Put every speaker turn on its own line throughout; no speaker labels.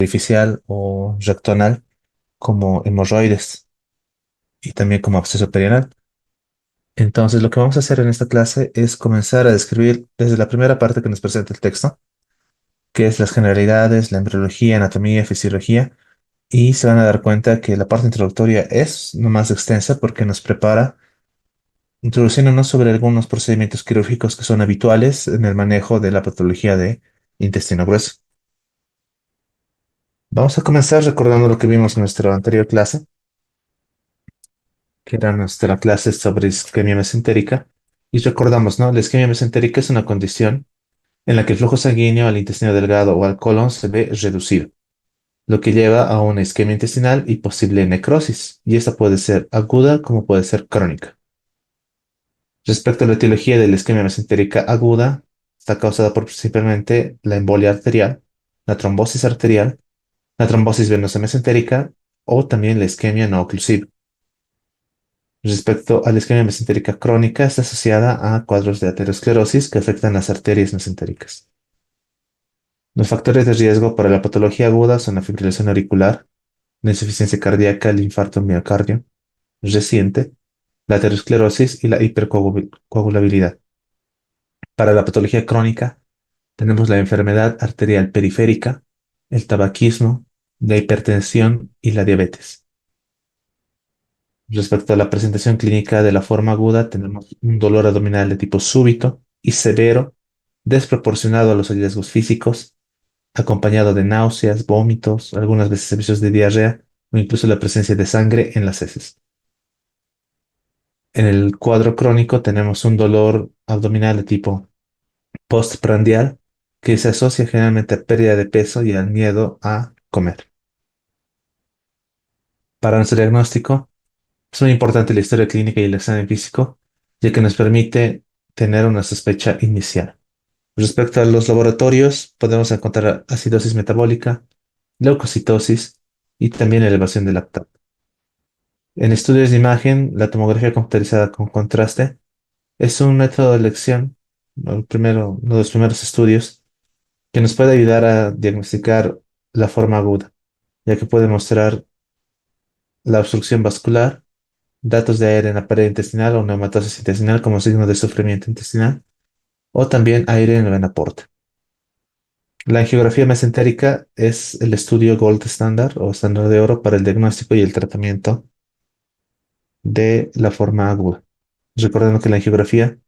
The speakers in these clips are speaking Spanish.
artificial o rectonal como hemorroides y también como absceso perianal. Entonces, lo que vamos a hacer en esta clase es comenzar a describir desde la primera parte que nos presenta el texto, que es las generalidades, la embriología, anatomía, fisiología, y se van a dar cuenta que la parte introductoria es no más extensa porque nos prepara introduciéndonos sobre algunos procedimientos quirúrgicos que son habituales en el manejo de la patología de intestino grueso. Vamos a comenzar recordando lo que vimos en nuestra anterior clase, que era nuestra clase sobre isquemia mesentérica. Y recordamos, ¿no? La isquemia mesentérica es una condición en la que el flujo sanguíneo al intestino delgado o al colon se ve reducido, lo que lleva a una isquemia intestinal y posible necrosis. Y esta puede ser aguda como puede ser crónica. Respecto a la etiología de la isquemia mesentérica aguda, está causada por principalmente la embolia arterial, la trombosis venosa mesentérica o también la isquemia no oclusiva. Respecto a la isquemia mesentérica crónica, está asociada a cuadros de aterosclerosis que afectan las arterias mesentéricas. Los factores de riesgo para la patología aguda son la fibrilación auricular, la insuficiencia cardíaca, el infarto miocardio reciente, la aterosclerosis y la hipercoagulabilidad. Para la patología crónica, tenemos la enfermedad arterial periférica, el tabaquismo, la hipertensión y la diabetes. Respecto a la presentación clínica de la forma aguda, tenemos un dolor abdominal de tipo súbito y severo, desproporcionado a los hallazgos físicos, acompañado de náuseas, vómitos, algunas veces episodios de diarrea o incluso la presencia de sangre en las heces. En el cuadro crónico tenemos un dolor abdominal de tipo postprandial que se asocia generalmente a pérdida de peso y al miedo a comer. Para nuestro diagnóstico, es muy importante la historia clínica y el examen físico, ya que nos permite tener una sospecha inicial. Respecto a los laboratorios, podemos encontrar acidosis metabólica, leucocitosis y también elevación del lactato. En estudios de imagen, la tomografía computarizada con contraste es un método de elección, uno de los primeros estudios que nos puede ayudar a diagnosticar la forma aguda, ya que puede mostrar la obstrucción vascular, datos de aire en la pared intestinal o neumatosis intestinal como signo de sufrimiento intestinal, o también aire en la vena porta. La angiografía mesentérica es el estudio gold standard o estándar de oro para el diagnóstico y el tratamiento de la forma aguda. Recordando que la angiografía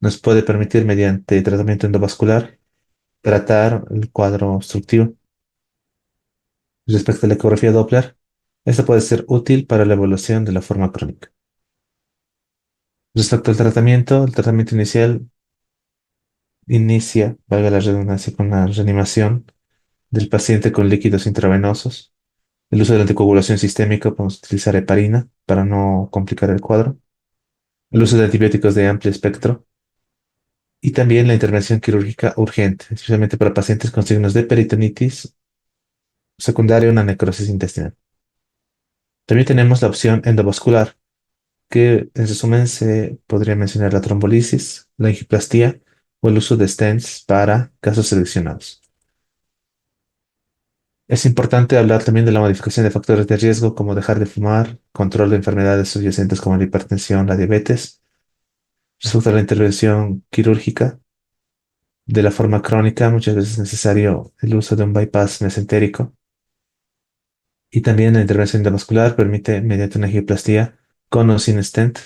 nos puede permitir, mediante tratamiento endovascular, tratar el cuadro obstructivo. Respecto a la ecografía Doppler, esta puede ser útil para la evaluación de la forma crónica. Respecto al tratamiento, el tratamiento inicial inicia, valga la redundancia, con la reanimación del paciente con líquidos intravenosos. El uso de la anticoagulación sistémica, podemos utilizar heparina para no complicar el cuadro. El uso de antibióticos de amplio espectro y también la intervención quirúrgica urgente, especialmente para pacientes con signos de peritonitis secundaria a una necrosis intestinal. También tenemos la opción endovascular, que en resumen se podría mencionar la trombolisis, la angioplastia o el uso de stents para casos seleccionados. Es importante hablar también de la modificación de factores de riesgo como dejar de fumar, control de enfermedades subyacentes como la hipertensión, la diabetes, respecto a la intervención quirúrgica de la forma crónica, muchas veces es necesario el uso de un bypass mesentérico y también la intervención endovascular permite, mediante una angioplastia con o sin stent,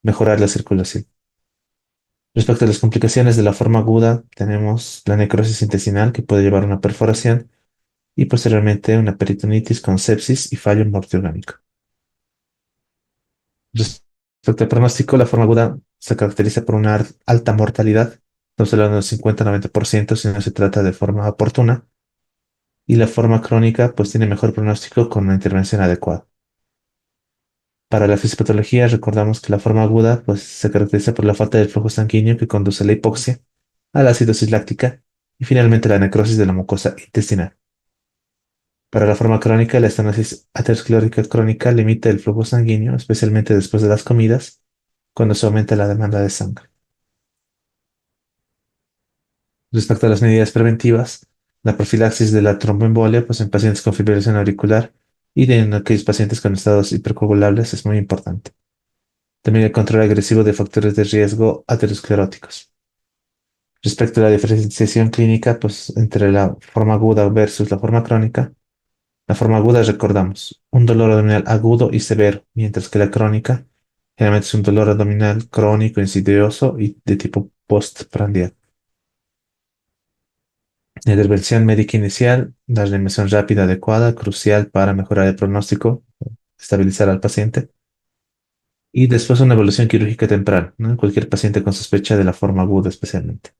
mejorar la circulación. Respecto a las complicaciones de la forma aguda, tenemos la necrosis intestinal que puede llevar a una perforación y posteriormente una peritonitis con sepsis y fallo multiorgánico. Respecto al pronóstico, la forma aguda se caracteriza por una alta mortalidad, estamos hablando del 50-90% si no se trata de forma oportuna, y la forma crónica pues tiene mejor pronóstico con una intervención adecuada. Para la fisiopatología, recordamos que la forma aguda pues, se caracteriza por la falta de flujo sanguíneo que conduce a la hipoxia, a la acidosis láctica y finalmente la necrosis de la mucosa intestinal. Para la forma crónica, la estenosis aterosclerótica crónica limita el flujo sanguíneo, especialmente después de las comidas, cuando se aumenta la demanda de sangre. Respecto a las medidas preventivas, La profilaxis de la tromboembolia, pues en pacientes con fibrilación auricular y en aquellos pacientes con estados hipercoagulables es muy importante. También el control agresivo de factores de riesgo ateroscleróticos. Respecto a la diferenciación clínica, pues entre la forma aguda versus la forma crónica, la forma aguda recordamos un dolor abdominal agudo y severo, mientras que la crónica generalmente es un dolor abdominal crónico, insidioso y de tipo postprandial. La intervención médica inicial, la readmisión rápida adecuada, crucial para mejorar el pronóstico, estabilizar al paciente, y después una evolución quirúrgica temprana, ¿no? En cualquier paciente con sospecha de la forma aguda especialmente.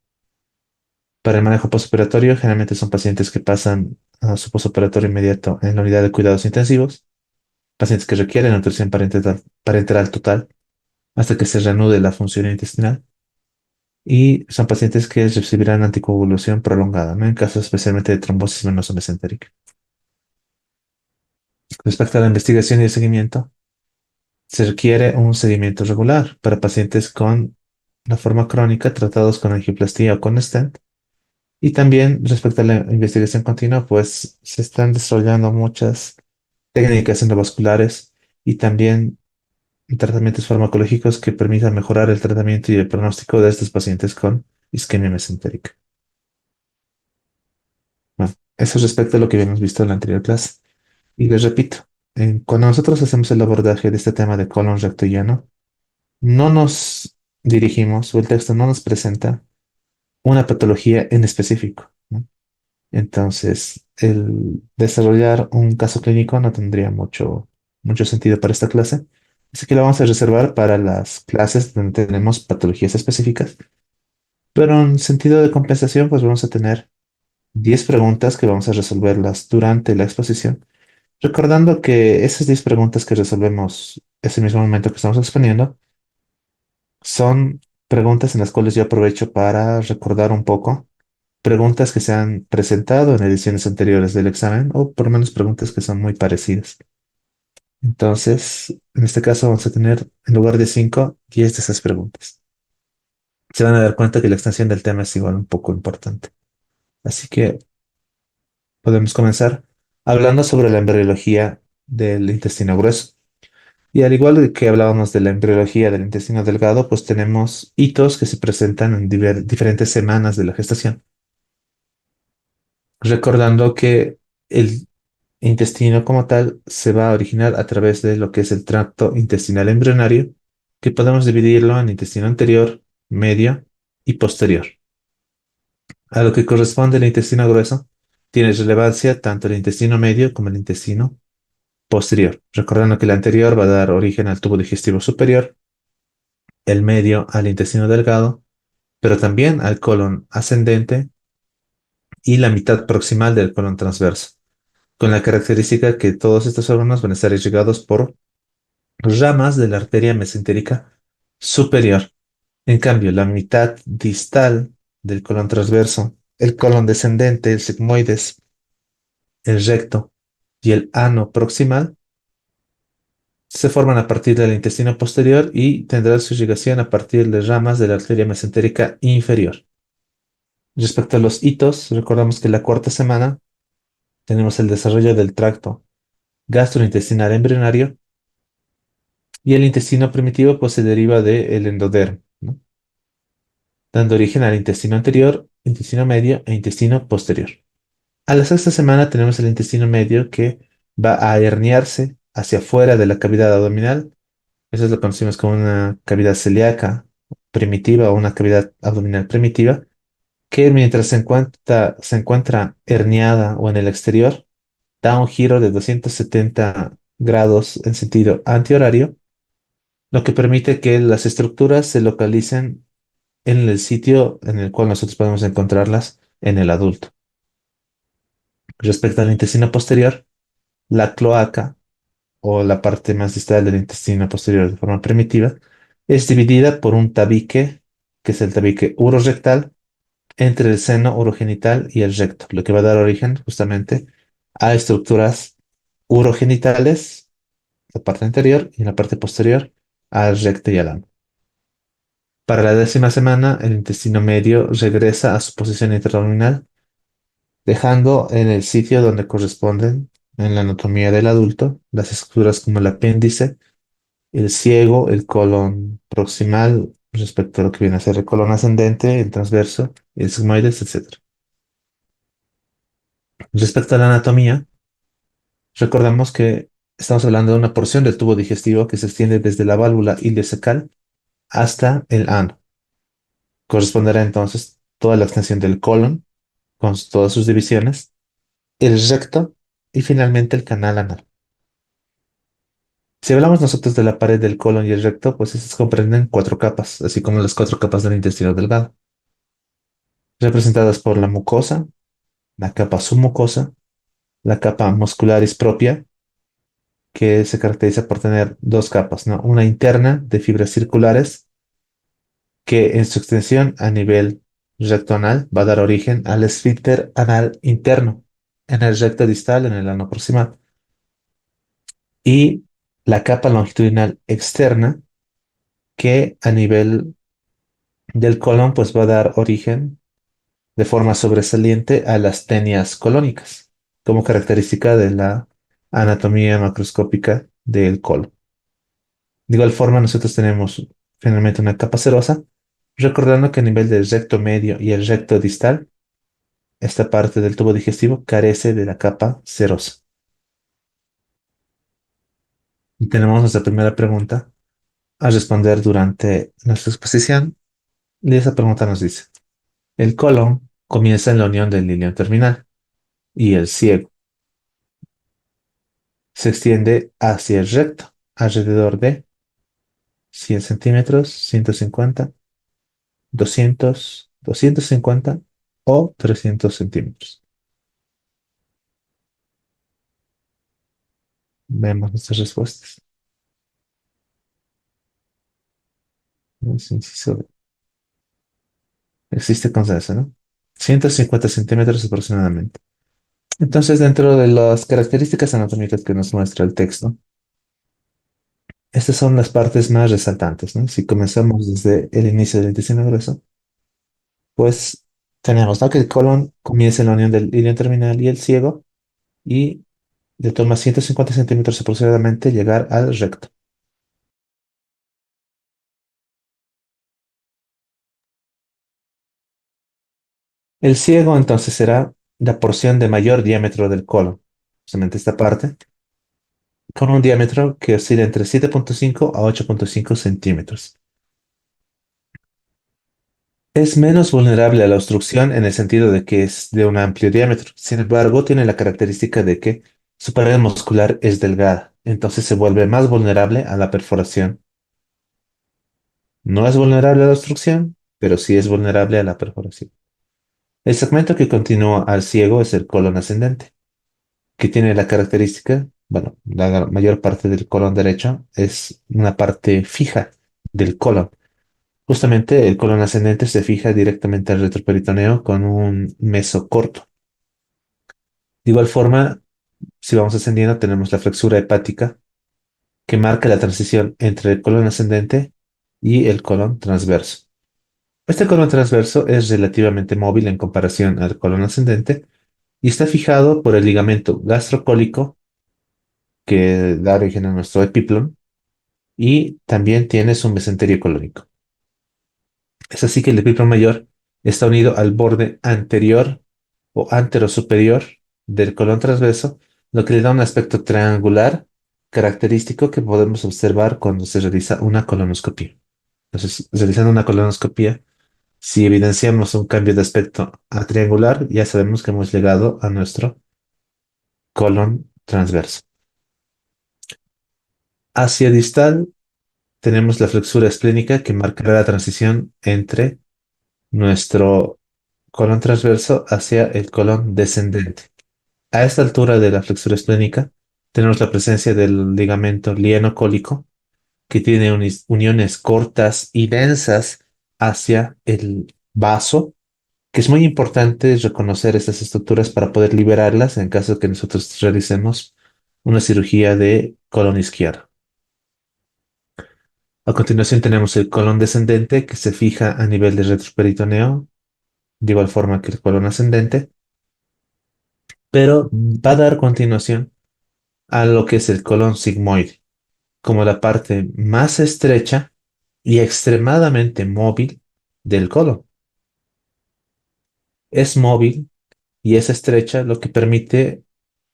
Para el manejo postoperatorio, generalmente son pacientes que pasan a su postoperatorio inmediato en la unidad de cuidados intensivos, pacientes que requieren nutrición parenteral total hasta que se reanude la función intestinal, y son pacientes que recibirán anticoagulación prolongada, ¿no? En casos especialmente de trombosis venosa mesentérica. Respecto a la investigación y el seguimiento, se requiere un seguimiento regular para pacientes con la forma crónica tratados con angioplastía o con stent. Y también respecto a la investigación continua, pues se están desarrollando muchas técnicas endovasculares y también tratamientos farmacológicos que permitan mejorar el tratamiento y el pronóstico de estos pacientes con isquemia mesentérica. Bueno, eso respecto a lo que habíamos visto en la anterior clase. Y les repito, cuando nosotros hacemos el abordaje de este tema de colon recto y llano, no nos dirigimos o el texto no nos presenta una patología en específico, ¿no? Entonces, el desarrollar un caso clínico no tendría mucho sentido para esta clase. Así que lo vamos a reservar para las clases donde tenemos patologías específicas. Pero en sentido de compensación, pues vamos a tener 10 preguntas que vamos a resolverlas durante la exposición. Recordando que esas 10 preguntas que resolvemos ese mismo momento que estamos exponiendo son preguntas en las cuales yo aprovecho para recordar un poco preguntas que se han presentado en ediciones anteriores del examen o por lo menos preguntas que son muy parecidas. Entonces, en este caso vamos a tener en lugar de 5, 10 de esas preguntas. Se van a dar cuenta que la extensión del tema es igual un poco importante. Así que podemos comenzar hablando sobre la embriología del intestino grueso. Y al igual que hablábamos de la embriología del intestino delgado, pues tenemos hitos que se presentan en diferentes semanas de la gestación. Recordando que el intestino como tal se va a originar a través de lo que es el tracto intestinal embrionario, que podemos dividirlo en intestino anterior, medio y posterior. A lo que corresponde el intestino grueso, tiene relevancia tanto el intestino medio como el intestino posterior, recordando que el anterior va a dar origen al tubo digestivo superior, el medio al intestino delgado, pero también al colon ascendente y la mitad proximal del colon transverso, con la característica que todos estos órganos van a estar irrigados por ramas de la arteria mesentérica superior. En cambio, la mitad distal del colon transverso, el colon descendente, el sigmoides, el recto y el ano proximal se forman a partir del intestino posterior y tendrán su irrigación a partir de ramas de la arteria mesentérica inferior. Respecto a los hitos, recordamos que en la cuarta semana tenemos el desarrollo del tracto gastrointestinal embrionario y el intestino primitivo pues se deriva del endodermo, ¿no? Dando origen al intestino anterior, intestino medio e intestino posterior. A la sexta semana tenemos el intestino medio que va a herniarse hacia afuera de la cavidad abdominal. Eso lo conocemos como una cavidad celíaca primitiva o una cavidad abdominal primitiva, que mientras se encuentra herniada o en el exterior, da un giro de 270 grados en sentido antihorario, lo que permite que las estructuras se localicen en el sitio en el cual nosotros podemos encontrarlas en el adulto. Respecto al intestino posterior, la cloaca o la parte más distal del intestino posterior de forma primitiva es dividida por un tabique, que es el tabique urorectal, entre el seno urogenital y el recto, lo que va a dar origen justamente a estructuras urogenitales, la parte anterior y la parte posterior, al recto y al ano. Para la décima semana, el intestino medio regresa a su posición intraabdominal dejando en el sitio donde corresponden en la anatomía del adulto las estructuras como el apéndice, el ciego, el colon proximal respecto a lo que viene a ser el colon ascendente, el transverso, el sigmoides, etcétera. Respecto a la anatomía, recordamos que estamos hablando de una porción del tubo digestivo que se extiende desde la válvula ileocecal hasta el ano. Corresponderá entonces toda la extensión del colon con todas sus divisiones, el recto y finalmente el canal anal. Si hablamos nosotros de la pared del colon y el recto, pues estas comprenden cuatro capas, así como las cuatro capas del intestino delgado, representadas por la mucosa, la capa submucosa, la capa muscularis propia, que se caracteriza por tener dos capas, ¿no? Una interna de fibras circulares, que en su extensión a nivel recto anal va a dar origen al esfínter anal interno, en el recto distal, en el ano proximal, y la capa longitudinal externa, que a nivel del colon, pues va a dar origen de forma sobresaliente a las tenias colónicas, como característica de la anatomía macroscópica del colon. De igual forma, nosotros tenemos finalmente una capa serosa, recordando que a nivel del recto medio y el recto distal, esta parte del tubo digestivo carece de la capa serosa. Y tenemos nuestra primera pregunta a responder durante nuestra exposición. Y esa pregunta nos dice, el colon comienza en la unión del ilion terminal y el ciego se extiende hacia el recto, alrededor de 100 centímetros, 150, 200, 250 o 300 centímetros. Vemos nuestras respuestas. Es inciso B. Existe consenso, ¿no? 150 centímetros aproximadamente. Entonces, dentro de las características anatómicas que nos muestra el texto, estas son las partes más resaltantes, ¿no? Si comenzamos desde el inicio del intestino grueso, pues tenemos, ¿no?, que el colon comienza en la unión del ilion terminal y el ciego y le toma 150 centímetros aproximadamente llegar al recto. El ciego entonces será la porción de mayor diámetro del colon, justamente esta parte, con un diámetro que oscila entre 7,5 a 8,5 centímetros. Es menos vulnerable a la obstrucción en el sentido de que es de un amplio diámetro. Sin embargo, tiene la característica de que su pared muscular es delgada, entonces se vuelve más vulnerable a la perforación. No es vulnerable a la obstrucción, pero sí es vulnerable a la perforación. El segmento que continúa al ciego es el colon ascendente, que tiene la característica, bueno, la mayor parte del colon derecho es una parte fija del colon. Justamente el colon ascendente se fija directamente al retroperitoneo con un meso corto. De igual forma, si vamos ascendiendo, tenemos la flexura hepática que marca la transición entre el colon ascendente y el colon transverso. Este colon transverso es relativamente móvil en comparación al colon ascendente y está fijado por el ligamento gastrocólico que da origen a nuestro epiplón y también tiene su mesenterio colónico. Es así que el epiplón mayor está unido al borde anterior o anterosuperior del colon transverso, lo que le da un aspecto triangular característico que podemos observar cuando se realiza una colonoscopia. Entonces, realizando una colonoscopia, si evidenciamos un cambio de aspecto a triangular, ya sabemos que hemos llegado a nuestro colon transverso. Hacia distal tenemos la flexura esplénica que marcará la transición entre nuestro colon transverso hacia el colon descendente. A esta altura de la flexura esplénica tenemos la presencia del ligamento lienocólico que tiene uniones cortas y densas hacia el vaso, que es muy importante reconocer estas estructuras para poder liberarlas en caso de que nosotros realicemos una cirugía de colon izquierdo. A continuación tenemos el colon descendente que se fija a nivel del retroperitoneo, de igual forma que el colon ascendente, pero va a dar continuación a lo que es el colon sigmoide, como la parte más estrecha y extremadamente móvil del colon. Es móvil y es estrecha, lo que permite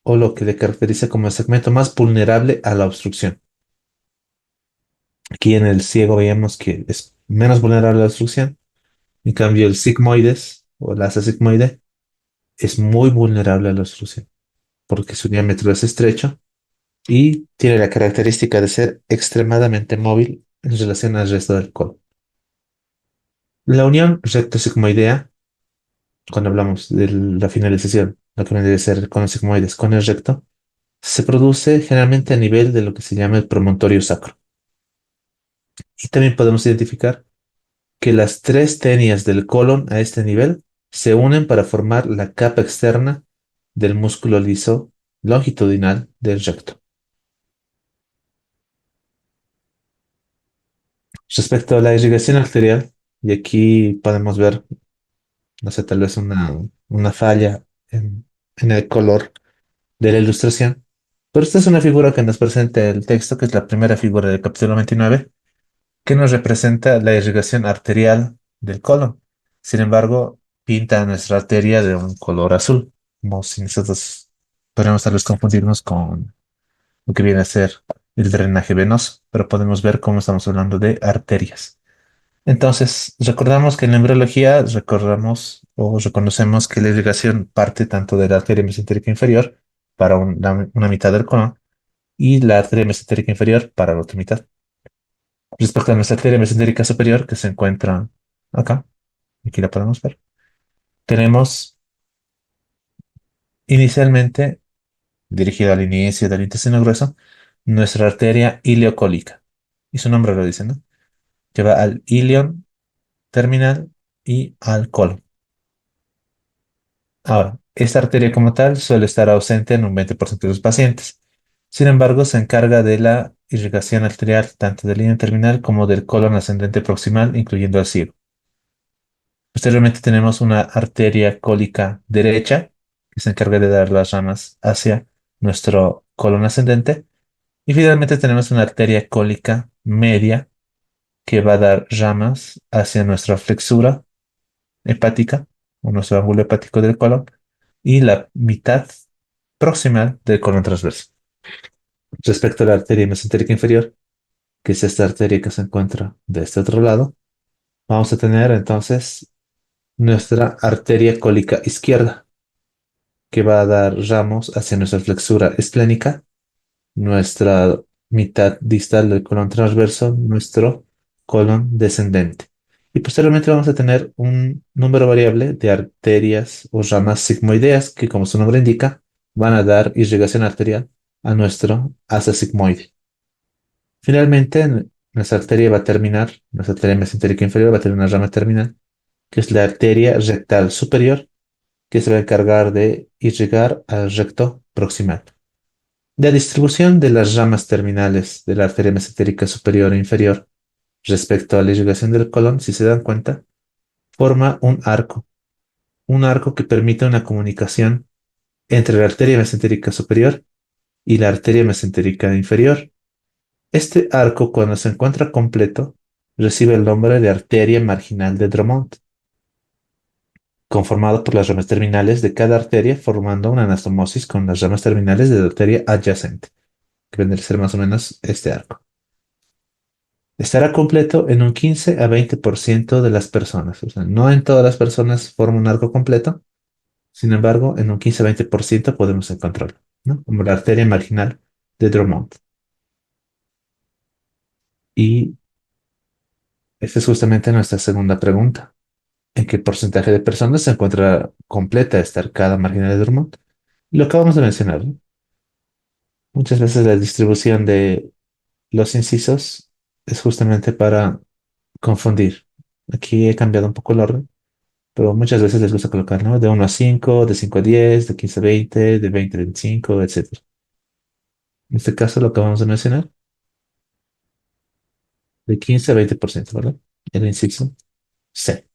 o lo que le caracteriza como el segmento más vulnerable a la obstrucción. Aquí en el ciego veíamos que es menos vulnerable a la obstrucción. En cambio, el sigmoides o la asa sigmoide es muy vulnerable a la obstrucción porque su diámetro es estrecho y tiene la característica de ser extremadamente móvil en relación al resto del colon. La unión recto-sigmoidea, cuando hablamos de la finalización, lo que vendría a ser con los sigmoides con el recto, se produce generalmente a nivel de lo que se llama el promontorio sacro. Y también podemos identificar que las tres tenias del colon a este nivel se unen para formar la capa externa del músculo liso longitudinal del recto. Respecto a la irrigación arterial, y aquí podemos ver, no sé, tal vez una falla en el color de la ilustración, pero esta es una figura que nos presenta el texto, que es la primera figura del capítulo 29, que nos representa la irrigación arterial del colon. Sin embargo, pinta nuestra arteria de un color azul, como si nosotros podríamos tal vez confundirnos con lo que viene a ser el drenaje venoso, pero podemos ver cómo estamos hablando de arterias. Entonces, recordamos que en la embriología recordamos o reconocemos que la irrigación parte tanto de la arteria mesentérica inferior para una mitad del colon y la arteria mesentérica inferior para la otra mitad. Respecto a nuestra arteria mesentérica superior, que se encuentra acá, aquí la podemos ver, tenemos inicialmente, dirigida al inicio del intestino grueso, nuestra arteria ileocólica. Y su nombre lo dice, ¿no? Que va al ilion terminal y al colon. Ahora, esta arteria como tal suele estar ausente en un 20% de los pacientes. Sin embargo, se encarga de la irrigación arterial tanto del ilion terminal como del colon ascendente proximal, incluyendo el ciego. Posteriormente tenemos una arteria cólica derecha que se encarga de dar las ramas hacia nuestro colon ascendente. Y finalmente tenemos una arteria cólica media que va a dar ramas hacia nuestra flexura hepática o nuestro ángulo hepático del colon y la mitad proximal del colon transverso. Respecto a la arteria mesentérica inferior, que es esta arteria que se encuentra de este otro lado, vamos a tener entonces nuestra arteria cólica izquierda, que va a dar ramos hacia nuestra flexura esplénica, nuestra mitad distal del colon transverso, nuestro colon descendente. Y posteriormente vamos a tener un número variable de arterias o ramas sigmoideas que, como su nombre indica, van a dar irrigación arterial a nuestro asa sigmoide. Finalmente, nuestra arteria va a terminar, nuestra arteria mesentérica inferior va a tener una rama terminal, que es la arteria rectal superior, que se va a encargar de irrigar al recto proximal. La distribución de las ramas terminales de la arteria mesentérica superior e inferior respecto a la irrigación del colon, si se dan cuenta, forma un arco que permite una comunicación entre la arteria mesentérica superior y la arteria mesentérica inferior. Este arco, cuando se encuentra completo, recibe el nombre de arteria marginal de Drummond, conformado por las ramas terminales de cada arteria, formando una anastomosis con las ramas terminales de la arteria adyacente, que vendría a ser más o menos este arco. Estará completo en un 15 a 20% de las personas. O sea, no en todas las personas forma un arco completo. Sin embargo, en un 15 a 20% podemos encontrarlo, ¿no? Como la arteria marginal de Drummond. Y esta es justamente nuestra segunda pregunta. ¿En qué porcentaje de personas se encuentra completa esta arcada marginal de Drummond? Lo acabamos de mencionar, ¿no? Muchas veces la distribución de los incisos es justamente para confundir. Aquí he cambiado un poco el orden, pero muchas veces les gusta colocar, ¿no? De 1 a 5, de 5 a 10, de 15 a 20, de 20 a 25, etcétera. En este caso lo acabamos de mencionar, de 15 a 20%, ¿verdad? El inciso C.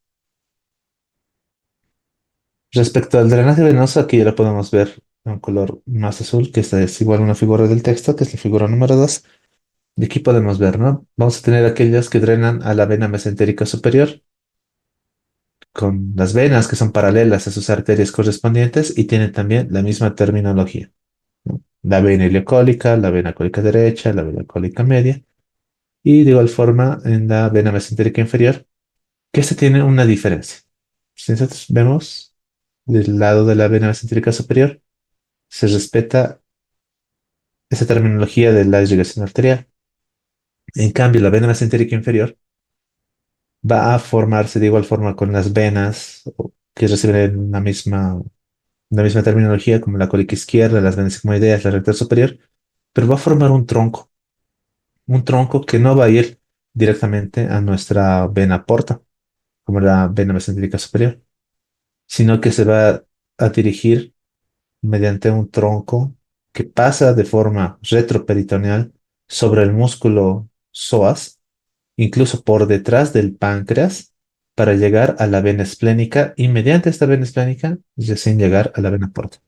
Respecto al drenaje venoso, aquí ya lo podemos ver a un color más azul, que esta es igual a una figura del texto, que es la figura número 2. Y aquí podemos ver, ¿no? Vamos a tener aquellas que drenan a la vena mesentérica superior, con las venas que son paralelas a sus arterias correspondientes y tienen también la misma terminología, ¿no? La vena ileocólica, la vena cólica derecha, la vena cólica media. Y de igual forma en la vena mesentérica inferior, que esta tiene una diferencia. Si nosotros vemos del lado de la vena mesentérica superior, se respeta esa terminología de la irrigación arterial. En cambio, la vena mesentérica inferior va a formarse de igual forma con las venas que reciben la misma terminología como la cólica izquierda, las venas sigmoideas, la recta superior, pero va a formar un tronco que no va a ir directamente a nuestra vena porta, como la vena mesentérica superior, sino que se va a dirigir mediante un tronco que pasa de forma retroperitoneal sobre el músculo psoas, incluso por detrás del páncreas, para llegar a la vena esplénica y mediante esta vena esplénica recién llegar a la vena porta.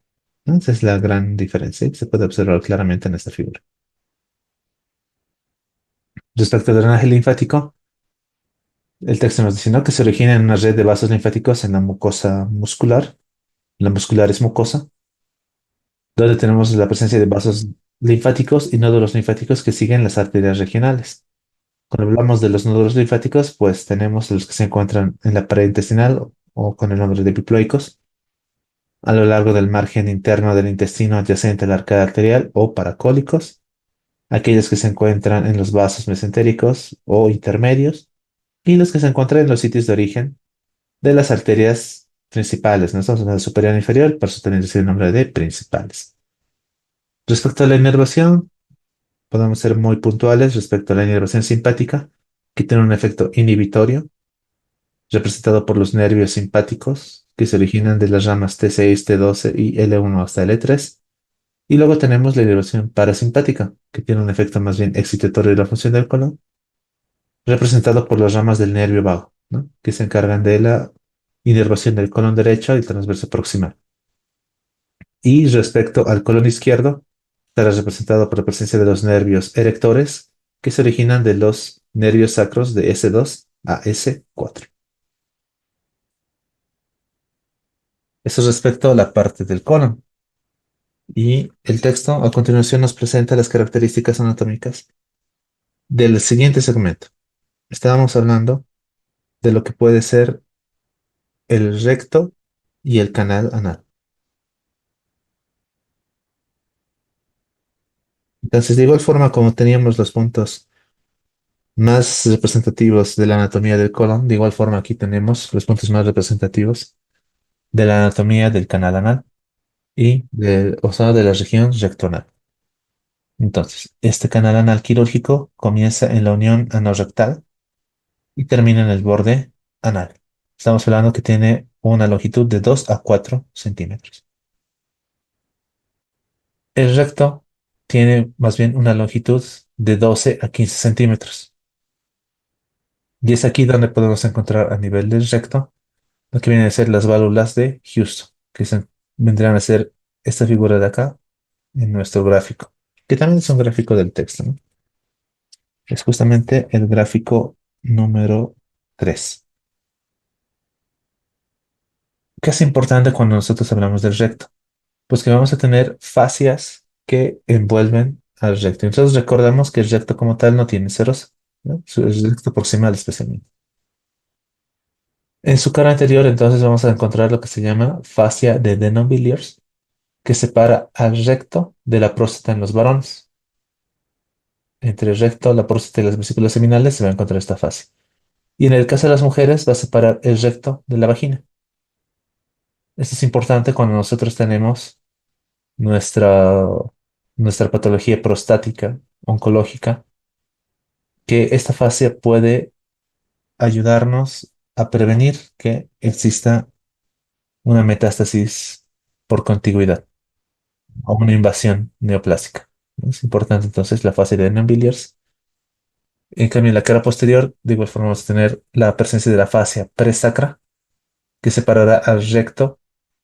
Esa es la gran diferencia y se puede observar claramente en esta figura. Respecto al drenaje linfático, el texto nos dice, ¿no?, que se origina en una red de vasos linfáticos en la mucosa muscular. La muscular es mucosa, donde tenemos la presencia de vasos linfáticos y nódulos linfáticos que siguen las arterias regionales. Cuando hablamos de los nódulos linfáticos, pues tenemos los que se encuentran en la pared intestinal o con el nombre de epiploicos, a lo largo del margen interno del intestino adyacente a la arcada arterial o paracólicos, aquellos que se encuentran en los vasos mesentéricos o intermedios y los que se encuentran en los sitios de origen de las arterias principales. No estamos hablando de superior e inferior, por eso también recibe el nombre de principales. Respecto a la inervación, podemos ser muy puntuales respecto a la inervación simpática, que tiene un efecto inhibitorio, representado por los nervios simpáticos, que se originan de las ramas T6, T12 y L1 hasta L3. Y luego tenemos la inervación parasimpática, que tiene un efecto más bien excitatorio de la función del colon, representado por las ramas del nervio vago, ¿no?, que se encargan de la inervación del colon derecho y transverso proximal. Y respecto al colon izquierdo, estará representado por la presencia de los nervios erectores, que se originan de los nervios sacros de S2 a S4. Eso respecto a la parte del colon. Y el texto a continuación nos presenta las características anatómicas del siguiente segmento. Estábamos hablando de lo que puede ser el recto y el canal anal. Entonces, de igual forma como teníamos los puntos más representativos de la anatomía del colon, de igual forma aquí tenemos los puntos más representativos de la anatomía del canal anal o sea, de la región rectoanal. Entonces, este canal anal quirúrgico comienza en la unión anorrectal y termina en el borde anal. Estamos hablando que tiene una longitud de 2 a 4 centímetros. El recto tiene más bien una longitud de 12 a 15 centímetros. Y es aquí donde podemos encontrar a nivel del recto lo que vienen a ser las válvulas de Houston, vendrán a ser esta figura de acá en nuestro gráfico, que también es un gráfico del texto, ¿no? Es justamente el gráfico número 3. ¿Qué es importante cuando nosotros hablamos del recto? Pues que vamos a tener fascias que envuelven al recto. Entonces recordamos que el recto como tal no tiene ceros, ¿no? El recto proximal especialmente. En su cara anterior entonces vamos a encontrar lo que se llama fascia de Denonvillers, que separa al recto de la próstata en los varones. Entre el recto, la próstata y las vesículas seminales se va a encontrar esta fascia. Y en el caso de las mujeres va a separar el recto de la vagina. Esto es importante cuando nosotros tenemos nuestra, nuestra patología prostática oncológica, que esta fascia puede ayudarnos a prevenir que exista una metástasis por contigüidad o una invasión neoplásica. Es importante entonces la fascia de Denham-Villiers. En cambio, en la cara posterior, de igual forma, vamos a tener la presencia de la fascia presacra, que separará al recto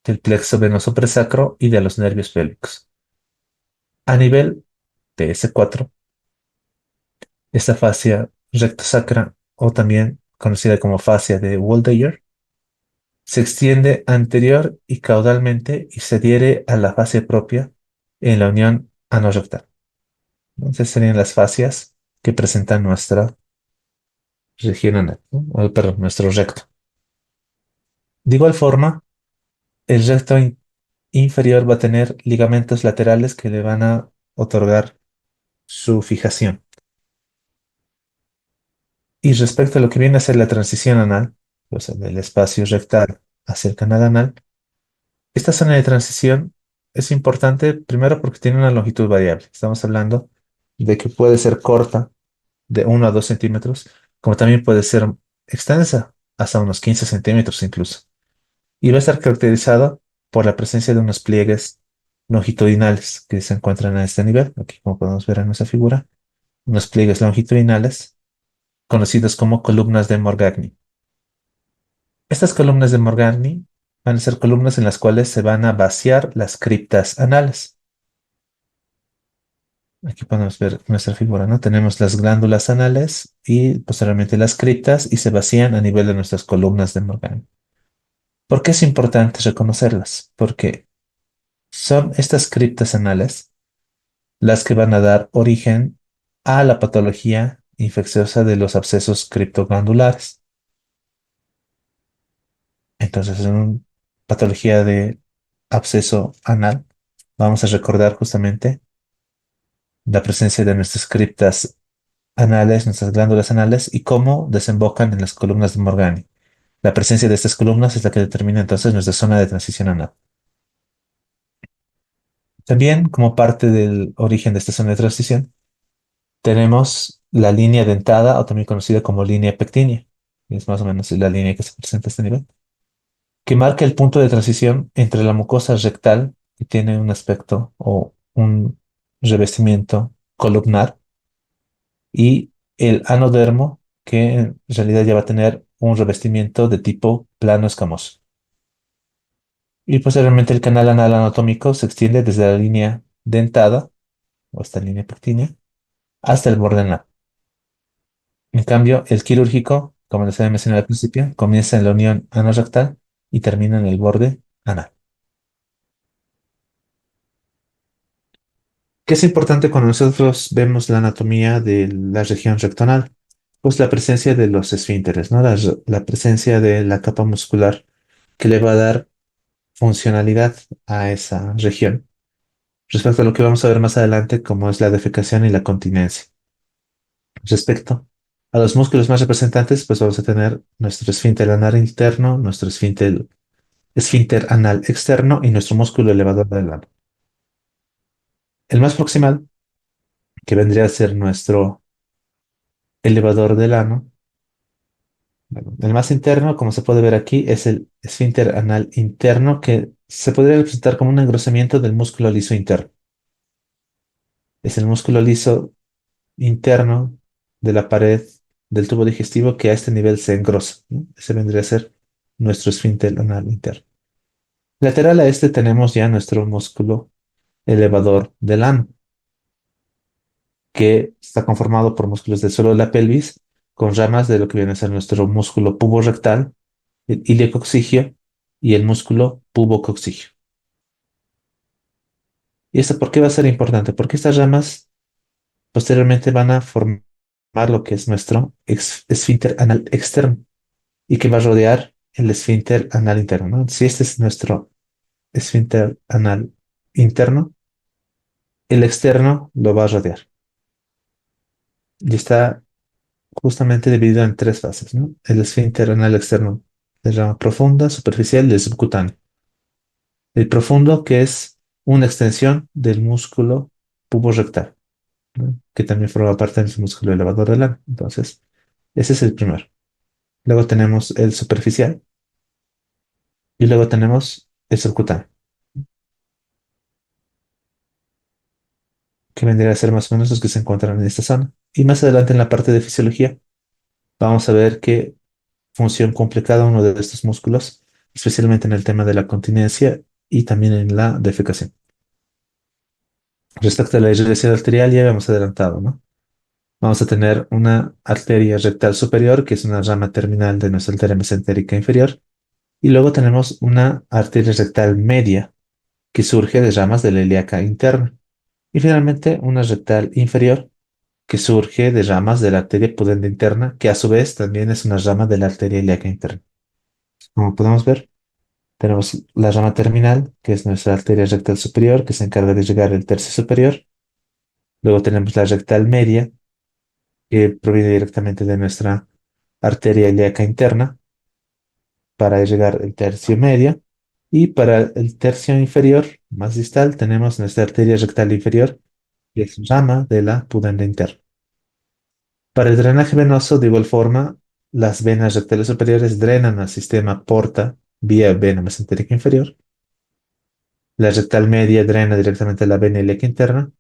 del plexo venoso presacro y de los nervios pélvicos. A nivel de S4, esta fascia rectosacra, o también conocida como fascia de Waldeyer, se extiende anterior y caudalmente y se adhiere a la fascia propia en la unión anorrectal. Entonces serían las fascias que presentan nuestra región anal, ¿no? Perdón, nuestro recto. De igual forma, el recto inferior va a tener ligamentos laterales que le van a otorgar su fijación. Y respecto a lo que viene a ser la transición anal, o sea, del espacio rectal hacia el canal anal, esta zona de transición es importante primero porque tiene una longitud variable. Estamos hablando de que puede ser corta, de 1 a 2 centímetros, como también puede ser extensa, hasta unos 15 centímetros incluso. Y va a estar caracterizado por la presencia de unos pliegues longitudinales que se encuentran a este nivel, aquí como podemos ver en nuestra figura, unos pliegues longitudinales conocidos como columnas de Morgagni. Estas columnas de Morgagni van a ser columnas en las cuales se van a vaciar las criptas anales. Aquí podemos ver nuestra figura, ¿no? Tenemos las glándulas anales y posteriormente las criptas y se vacían a nivel de nuestras columnas de Morgagni. ¿Por qué es importante reconocerlas? Porque son estas criptas anales las que van a dar origen a la patología infecciosa de los abscesos criptoglandulares. Entonces, en una patología de absceso anal, vamos a recordar justamente la presencia de nuestras criptas anales, nuestras glándulas anales y cómo desembocan en las columnas de Morgani. La presencia de estas columnas es la que determina entonces nuestra zona de transición anal. También, como parte del origen de esta zona de transición, tenemos la línea dentada o también conocida como línea pectínea. Y es más o menos la línea que se presenta a este nivel, que marca el punto de transición entre la mucosa rectal, que tiene un aspecto o un revestimiento columnar, y el anodermo, que en realidad ya va a tener un revestimiento de tipo plano escamoso. Y posteriormente el canal anal anatómico se extiende desde la línea dentada, o esta línea pectínea, hasta el borde anal. En cambio, el quirúrgico, como les había mencionado al principio, comienza en la unión anorrectal y termina en el borde anal. ¿Qué es importante cuando nosotros vemos la anatomía de la región rectonal? Pues la presencia de los esfínteres, ¿no? La presencia de la capa muscular que le va a dar funcionalidad a esa región. Respecto a lo que vamos a ver más adelante, como es la defecación y la continencia. Respecto a los músculos más representantes, pues vamos a tener nuestro esfínter anal interno, nuestro esfínter anal externo y nuestro músculo elevador del ano. El más proximal, que vendría a ser nuestro elevador del ano. Bueno, el más interno, como se puede ver aquí, es el esfínter anal interno, que se podría representar como un engrosamiento del músculo liso interno. Es el músculo liso interno de la pared del tubo digestivo que a este nivel se engrosa, ¿no? Ese vendría a ser nuestro esfínter anal interno. Lateral a este tenemos ya nuestro músculo elevador del ano, que está conformado por músculos del suelo de la pelvis, con ramas de lo que viene a ser nuestro músculo puborectal, el iliococcigio y el músculo pubococcigio. ¿Y esto por qué va a ser importante? Porque estas ramas posteriormente van a formar lo que es nuestro esfínter anal externo y que va a rodear el esfínter anal interno, ¿no? Si este es nuestro esfínter anal interno, el externo lo va a rodear y está justamente dividido en tres fases, ¿no? El esfínter anal externo de rama profunda, superficial y el subcutáneo. El profundo, que es una extensión del músculo puborectal, ¿no? Que también forma parte del músculo elevador del ano. Entonces, ese es el primero. Luego tenemos el superficial y luego tenemos el subcutáneo, que vendría a ser más o menos los que se encuentran en esta zona. Y más adelante en la parte de fisiología, vamos a ver qué función cumple cada uno de estos músculos especialmente en el tema de la continencia y también en la defecación. Respecto a la irrigación arterial, ya habíamos adelantado, ¿no? Vamos a tener una arteria rectal superior, que es una rama terminal de nuestra arteria mesentérica inferior, y luego tenemos una arteria rectal media, que surge de ramas de la ilíaca interna, y finalmente una rectal inferior, que surge de ramas de la arteria pudenda interna, que a su vez también es una rama de la arteria ilíaca interna. Como podemos ver, tenemos la rama terminal, que es nuestra arteria rectal superior, que se encarga de llegar al tercio superior. Luego tenemos la rectal media, que proviene directamente de nuestra arteria ilíaca interna para llegar al tercio medio. Y para el tercio inferior, más distal, tenemos nuestra arteria rectal inferior, que es rama de la pudenda interna. Para el drenaje venoso, de igual forma, las venas rectales superiores drenan al sistema porta vía vena mesentérica inferior. La rectal media drena directamente a la vena ilíaca interna.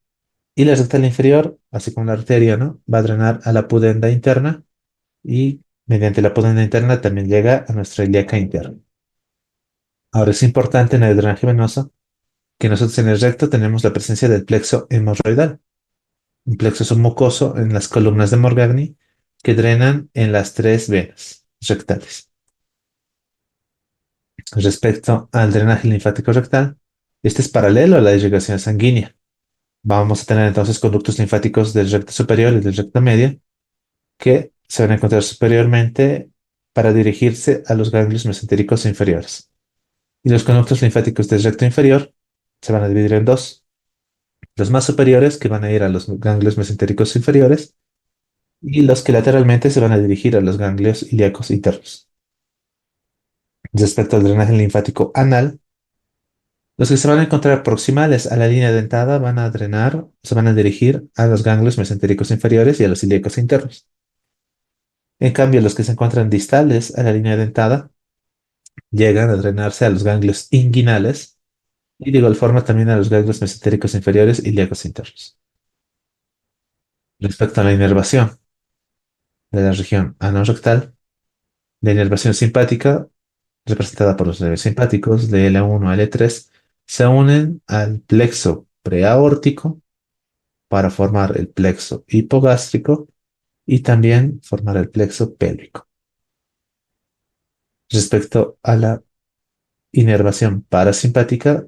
Y la rectal inferior, así como la arteria, ¿no? Va a drenar a la pudenda interna y mediante la pudenda interna también llega a nuestra ilíaca interna. Ahora es importante en el drenaje venoso que nosotros en el recto tenemos la presencia del plexo hemorroidal, un plexo submucoso en las columnas de Morgagni que drenan en las tres venas rectales. Respecto al drenaje linfático rectal, este es paralelo a la irrigación sanguínea. Vamos a tener entonces conductos linfáticos del recto superior y del recto medio que se van a encontrar superiormente para dirigirse a los ganglios mesentéricos inferiores. Y los conductos linfáticos del recto inferior se van a dividir en dos. Los más superiores que van a ir a los ganglios mesentéricos inferiores y los que lateralmente se van a dirigir a los ganglios ilíacos internos. Respecto al drenaje linfático anal, los que se van a encontrar proximales a la línea dentada van a drenar, se van a dirigir a los ganglios mesentéricos inferiores y a los ilíacos internos. En cambio, los que se encuentran distales a la línea dentada llegan a drenarse a los ganglios inguinales y de igual forma también a los ganglios mesentéricos inferiores y ilíacos internos. Respecto a la inervación de la región anorrectal, la inervación simpática, representada por los nervios simpáticos de L1 a L3, se unen al plexo preaórtico para formar el plexo hipogástrico y también formar el plexo pélvico. Respecto a la inervación parasimpática,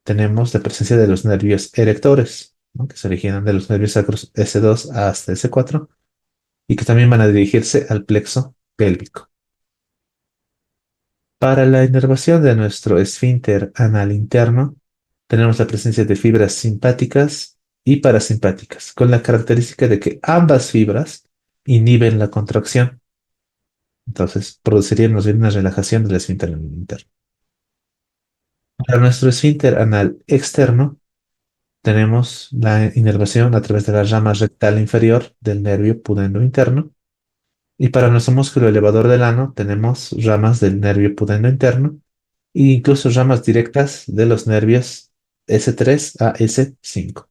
tenemos la presencia de los nervios erectores, ¿no? Que se originan de los nervios sacros S2 hasta S4 y que también van a dirigirse al plexo pélvico. Para la inervación de nuestro esfínter anal interno, tenemos la presencia de fibras simpáticas y parasimpáticas, con la característica de que ambas fibras inhiben la contracción. Entonces, producirían más bien una relajación del esfínter anal interno. Para nuestro esfínter anal externo, tenemos la inervación a través de la rama rectal inferior del nervio pudendo interno. Y para nuestro músculo elevador del ano, tenemos ramas del nervio pudendo interno e incluso ramas directas de los nervios S3 a S5.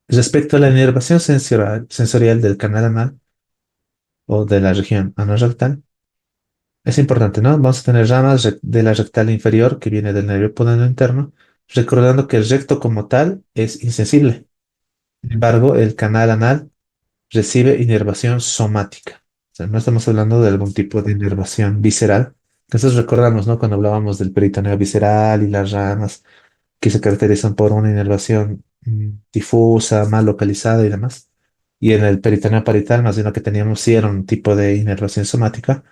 Respecto a la inervación sensorial del canal anal o de la región anorrectal, es importante, ¿no? Vamos a tener ramas de la rectal inferior que viene del nervio pudendo interno, recordando que el recto como tal es insensible. Sin embargo, el canal anal recibe inervación somática. O sea, no estamos hablando de algún tipo de inervación visceral. Entonces recordamos, ¿no? Cuando hablábamos del peritoneo visceral y las ramas que se caracterizan por una inervación difusa, mal localizada y demás. Y en el peritoneo parietal, más bien lo que teníamos sí era un tipo de inervación somática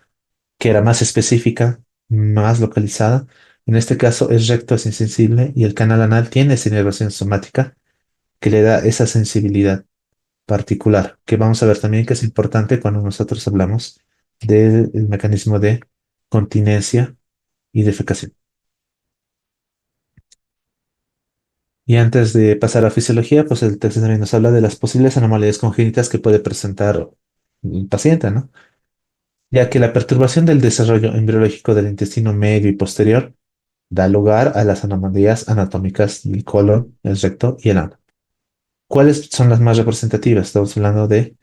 que era más específica, más localizada. En este caso, el recto es insensible y el canal anal tiene esa inervación somática que le da esa sensibilidad particular, que vamos a ver también que es importante cuando nosotros hablamos del mecanismo de continencia y defecación. Y antes de pasar a fisiología, pues el texto también nos habla de las posibles anomalías congénitas que puede presentar un paciente, ¿no? Ya que la perturbación del desarrollo embriológico del intestino medio y posterior da lugar a las anomalías anatómicas del colon, el recto y el ano. ¿Cuáles son las más representativas? Estamos hablando de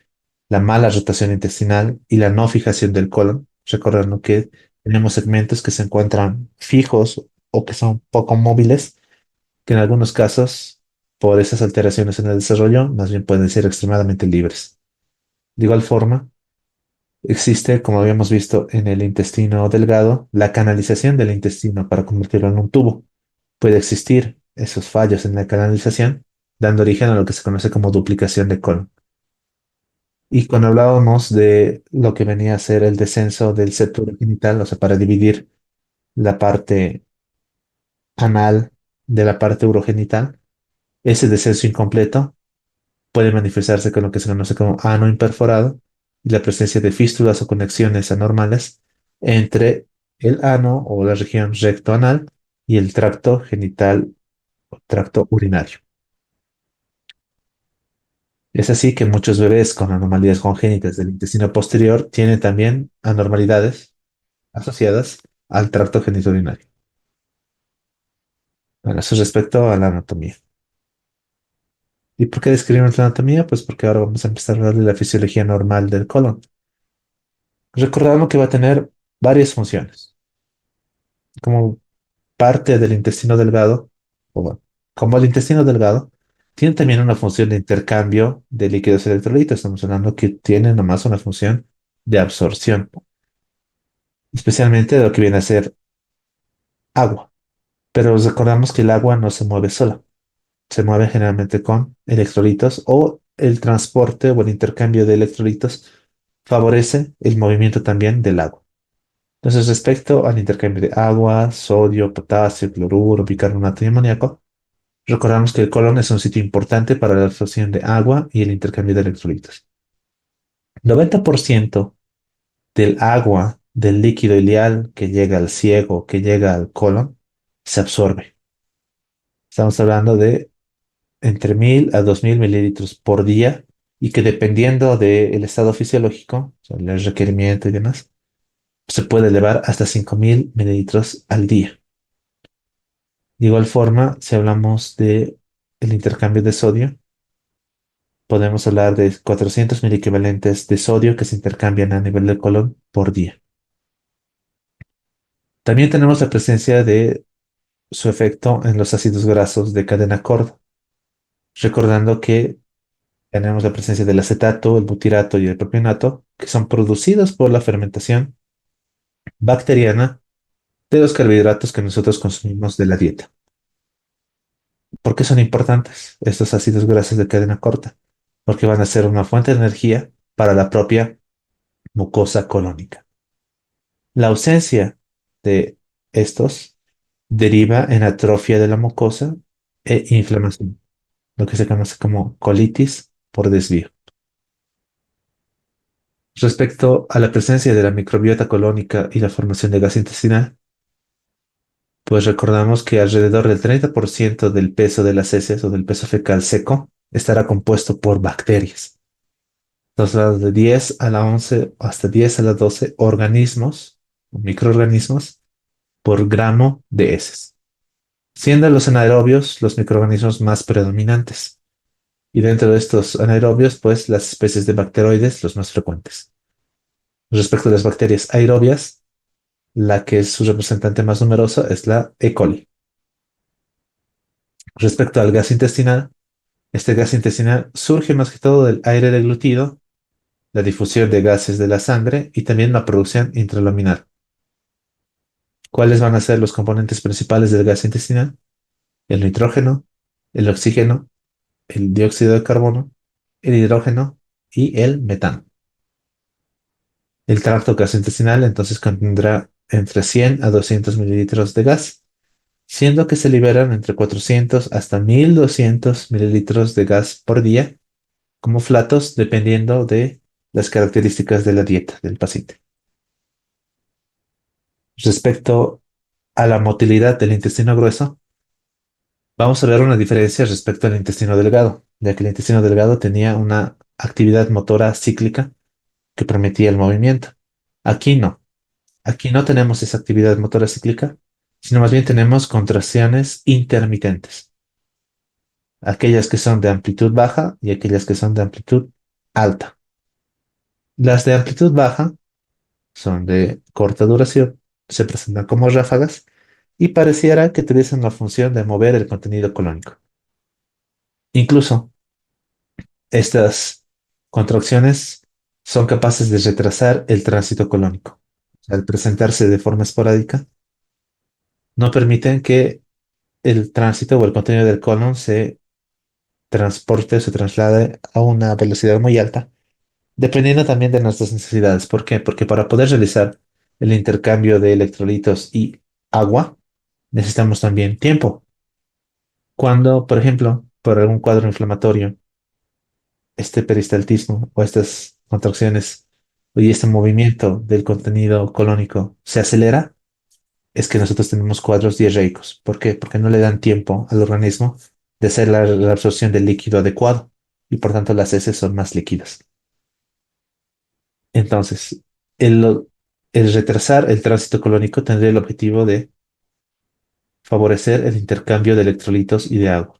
la mala rotación intestinal y la no fijación del colon. Recordando que Tenemos segmentos que se encuentran fijos o que son poco móviles, que en algunos casos, por esas alteraciones en el desarrollo, más bien pueden ser extremadamente libres. De igual forma, existe, como habíamos visto en el intestino delgado, la canalización del intestino para convertirlo en un tubo. Puede existir esos fallos en la canalización, dando origen a lo que se conoce como duplicación de colon. Y cuando hablábamos de lo que venía a ser el descenso del septo urogenital, o sea, para dividir la parte anal de la parte urogenital, ese descenso incompleto puede manifestarse con lo que se conoce como ano imperforado y la presencia de fístulas o conexiones anormales entre el ano o la región rectoanal y el tracto genital o tracto urinario. Es así que muchos bebés con anomalías congénitas del intestino posterior tienen también anormalidades asociadas al tracto genitourinario. Bueno, eso es respecto a la anatomía. ¿Y por qué describimos la anatomía? Pues porque ahora vamos a empezar a hablar de la fisiología normal del colon. Recordamos que va a tener varias funciones. Como parte del intestino delgado, o bueno, como el intestino delgado, tiene también una función de intercambio de líquidos electrolitos. Estamos hablando que tiene nomás una función de absorción, especialmente de lo que viene a ser agua. Pero recordamos que el agua no se mueve sola, se mueve generalmente con electrolitos o el transporte o el intercambio de electrolitos favorece el movimiento también del agua. Entonces, respecto al intercambio de agua, sodio, potasio, cloruro, bicarbonato y amoníaco, recordamos que el colon es un sitio importante para la absorción de agua y el intercambio de electrolitos. 90% del agua del líquido ileal que llega al ciego, que llega al colon, se absorbe. Estamos hablando de entre 1000 a 2000 mililitros por día y que dependiendo del estado fisiológico, o sea, el requerimiento y demás, se puede elevar hasta 5000 mililitros al día. De igual forma, si hablamos de el intercambio de sodio, podemos hablar de 400 mil equivalentes de sodio que se intercambian a nivel del colon por día. También tenemos la presencia de su efecto en los ácidos grasos de cadena corta, recordando que tenemos la presencia del acetato, el butirato y el propionato, que son producidos por la fermentación bacteriana de los carbohidratos que nosotros consumimos de la dieta. ¿Por qué son importantes estos ácidos grasos de cadena corta? Porque van a ser una fuente de energía para la propia mucosa colónica. La ausencia de estos deriva en atrofia de la mucosa e inflamación, lo que se conoce como colitis por desvío. Respecto a la presencia de la microbiota colónica y la formación de gas intestinal, pues recordamos que alrededor del 30% del peso de las heces o del peso fecal seco estará compuesto por bacterias. Entonces, hablamos de 10 a la 11 hasta 10 a la 12 organismos, microorganismos, por gramo de heces, siendo los anaerobios los microorganismos más predominantes. Y dentro de estos anaerobios, pues las especies de bacteroides los más frecuentes. Respecto a las bacterias aerobias, la que es su representante más numerosa es la E. coli. Respecto al gas intestinal, este gas intestinal surge más que todo del aire deglutido, la difusión de gases de la sangre y también la producción intralaminar. ¿Cuáles van a ser los componentes principales del gas intestinal? El nitrógeno, el oxígeno, el dióxido de carbono, el hidrógeno y el metano. El tracto gastrointestinal entonces contendrá entre 100 a 200 mililitros de gas, siendo que se liberan entre 400 hasta 1200 mililitros de gas por día como flatos dependiendo de las características de la dieta del paciente. Respecto a la motilidad del intestino grueso, vamos a ver una diferencia respecto al intestino delgado, ya que el intestino delgado tenía una actividad motora cíclica que permitía el movimiento. Aquí no. Aquí no tenemos esa actividad motora cíclica, sino más bien tenemos contracciones intermitentes, aquellas que son de amplitud baja y aquellas que son de amplitud alta. Las de amplitud baja son de corta duración se presentan como ráfagas y pareciera que tuviesen la función de mover el contenido colónico. Incluso estas contracciones son capaces de retrasar el tránsito colónico. Al presentarse de forma esporádica, no permiten que el tránsito o el contenido del colon se transporte o se traslade a una velocidad muy alta, dependiendo también de nuestras necesidades. ¿Por qué? Porque para poder realizar el intercambio de electrolitos y agua, necesitamos también tiempo. Cuando, por ejemplo, por algún cuadro inflamatorio, este peristaltismo o estas contracciones y este movimiento del contenido colónico se acelera, es que nosotros tenemos cuadros diarreicos. ¿Por qué? Porque no le dan tiempo al organismo de hacer la absorción del líquido adecuado y por tanto las heces son más líquidas. Entonces, el, el retrasar el tránsito colónico tendría el objetivo de favorecer el intercambio de electrolitos y de agua.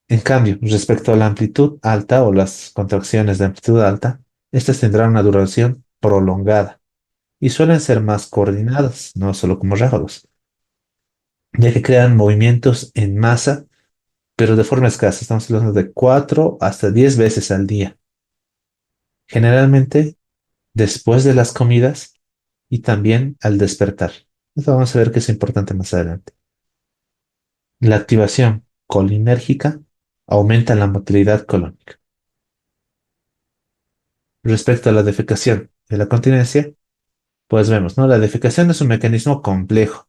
En cambio, respecto a la amplitud alta o las contracciones de amplitud alta, estas tendrán una duración prolongada y suelen ser más coordinadas, no solo como ráfagos, ya que crean movimientos en masa, pero de forma escasa. Estamos hablando de 4 hasta 10 veces al día, generalmente después de las comidas y también al despertar. Esto vamos a ver que es importante más adelante. La activación colinérgica aumenta la motilidad colónica. Respecto a la defecación de la continencia, pues vemos, ¿no? La defecación es un mecanismo complejo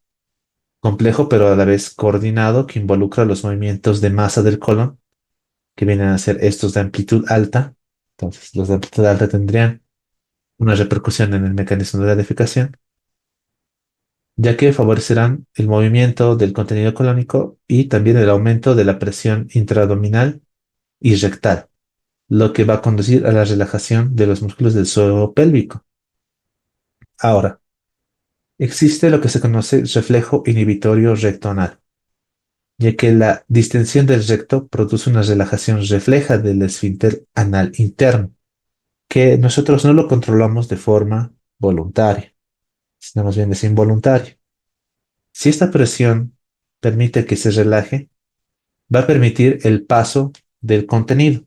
pero a la vez coordinado que involucra los movimientos de masa del colon, que vienen a ser estos de amplitud alta. Entonces, los de amplitud alta tendrían una repercusión en el mecanismo de la defecación, ya que favorecerán el movimiento del contenido colónico y también el aumento de la presión intraabdominal y rectal, lo que va a conducir a la relajación de los músculos del suelo pélvico. Ahora, existe lo que se conoce reflejo inhibitorio recto anal, ya que la distensión del recto produce una relajación refleja del esfínter anal interno, que nosotros no lo controlamos de forma voluntaria, sino más bien es involuntario. Si esta presión permite que se relaje, va a permitir el paso del contenido.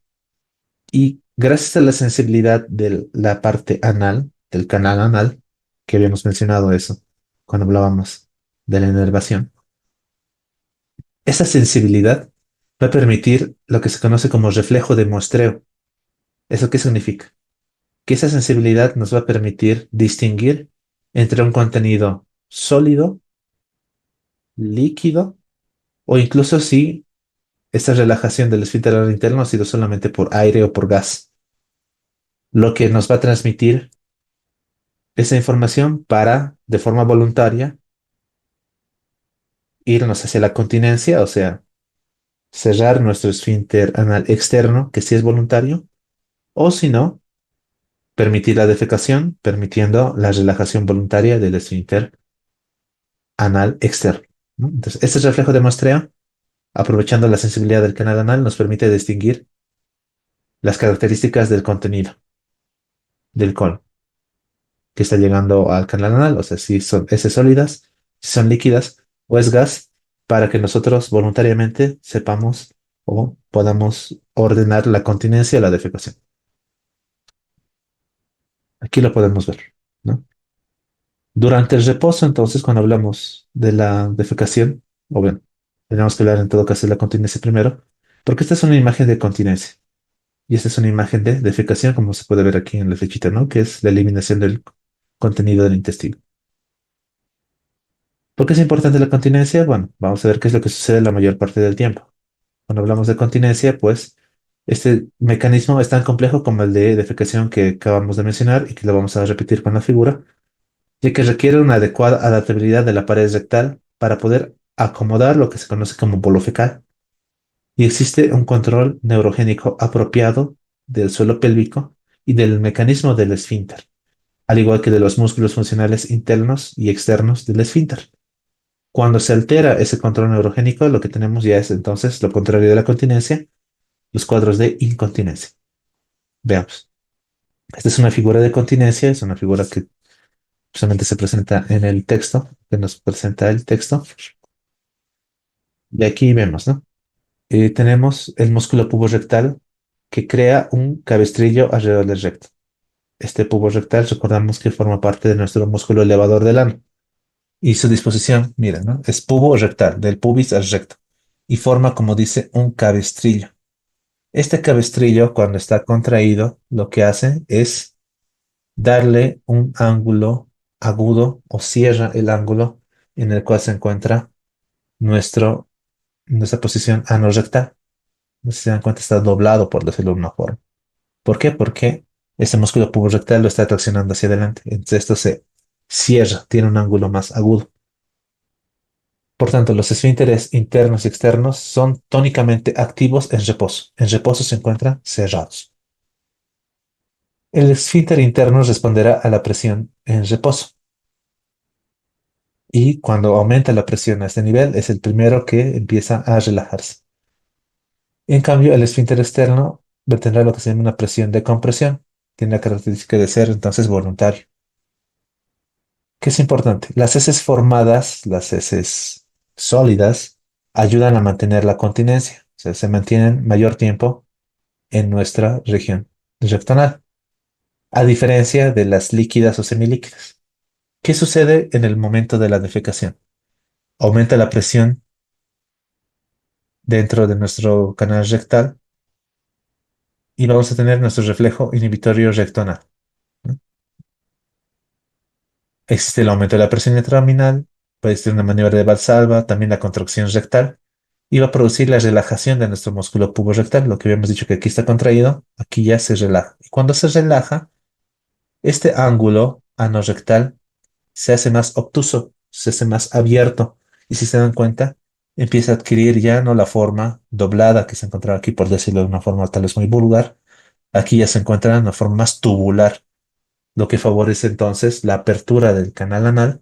Y gracias a la sensibilidad de la parte anal, del canal anal, que habíamos mencionado eso cuando hablábamos de la inervación, esa sensibilidad va a permitir lo que se conoce como reflejo de muestreo. ¿Eso qué significa? Que esa sensibilidad nos va a permitir distinguir entre un contenido sólido, líquido, o incluso si esta relajación del esfínter anal interno ha sido solamente por aire o por gas, lo que nos va a transmitir esa información para, de forma voluntaria, irnos hacia la continencia, o sea, cerrar nuestro esfínter anal externo, que sí es voluntario, o si no, permitir la defecación, permitiendo la relajación voluntaria del esfínter anal externo, ¿no? Entonces, este reflejo de muestreo, aprovechando la sensibilidad del canal anal, nos permite distinguir las características del contenido del colon que está llegando al canal anal, o sea, si son heces sólidas, si son líquidas o es gas, para que nosotros voluntariamente sepamos o podamos ordenar la continencia o la defecación. Aquí lo podemos ver, ¿no? Durante el reposo, entonces, cuando hablamos de la defecación, o bueno, tenemos que hablar en todo caso de la continencia primero, porque esta es una imagen de continencia y esta es una imagen de defecación, como se puede ver aquí en la flechita, ¿no? Que es la eliminación del contenido del intestino. ¿Por qué es importante la continencia? Bueno, vamos a ver qué es lo que sucede la mayor parte del tiempo. Cuando hablamos de continencia, pues este mecanismo es tan complejo como el de defecación que acabamos de mencionar y que lo vamos a repetir con la figura, ya que requiere una adecuada adaptabilidad de la pared rectal para poder acomodar lo que se conoce como bolo fecal. Y existe un control neurogénico apropiado del suelo pélvico y del mecanismo del esfínter, al igual que de los músculos funcionales internos y externos del esfínter. Cuando se altera ese control neurogénico, lo que tenemos ya es entonces lo contrario de la continencia, los cuadros de incontinencia. Veamos. Esta es una figura de continencia, es una figura que Solamente se presenta en el texto, que nos presenta el texto. Y aquí vemos, ¿no? Tenemos el músculo puborectal que crea un cabestrillo alrededor del recto. Este puborectal recordamos que forma parte de nuestro músculo elevador del ano. Y su disposición, mira, ¿no? Es pubo-rectal, del pubis al recto. Y forma, como dice, un cabestrillo. Este cabestrillo, cuando está contraído, lo que hace es darle un ángulo agudo o cierra el ángulo en el cual se encuentra nuestro, nuestra posición anorrectal. No sé si se dan cuenta, está doblado, por decirlo de una forma. ¿Por qué? Porque ese músculo puborectal lo está traccionando hacia adelante. Entonces esto se cierra, tiene un ángulo más agudo. Por tanto, los esfínteres internos y externos son tónicamente activos en reposo. En reposo se encuentran cerrados. El esfínter interno responderá a la presión en reposo. Y cuando aumenta la presión a este nivel, es el primero que empieza a relajarse. En cambio, el esfínter externo tendrá lo que se llama una presión de compresión. Tiene la característica de ser entonces voluntario. ¿Qué es importante? Las heces formadas, las heces sólidas, ayudan a mantener la continencia. O sea, se mantienen mayor tiempo en nuestra región rectonal, a diferencia de las líquidas o semilíquidas. ¿Qué sucede en el momento de la defecación? Aumenta la presión dentro de nuestro canal rectal y vamos a tener nuestro reflejo inhibitorio rectonal, ¿no? Existe el aumento de la presión intraabdominal, puede existir una maniobra de Valsalva, también la contracción rectal, y va a producir la relajación de nuestro músculo puborectal. Lo que habíamos dicho que aquí está contraído, aquí ya se relaja. Y cuando se relaja, este ángulo anorrectal se hace más obtuso, se hace más abierto. Y si se dan cuenta, empieza a adquirir ya no la forma doblada que se encontraba aquí, por decirlo de una forma tal vez muy vulgar. Aquí ya se encuentra en una forma más tubular, lo que favorece entonces la apertura del canal anal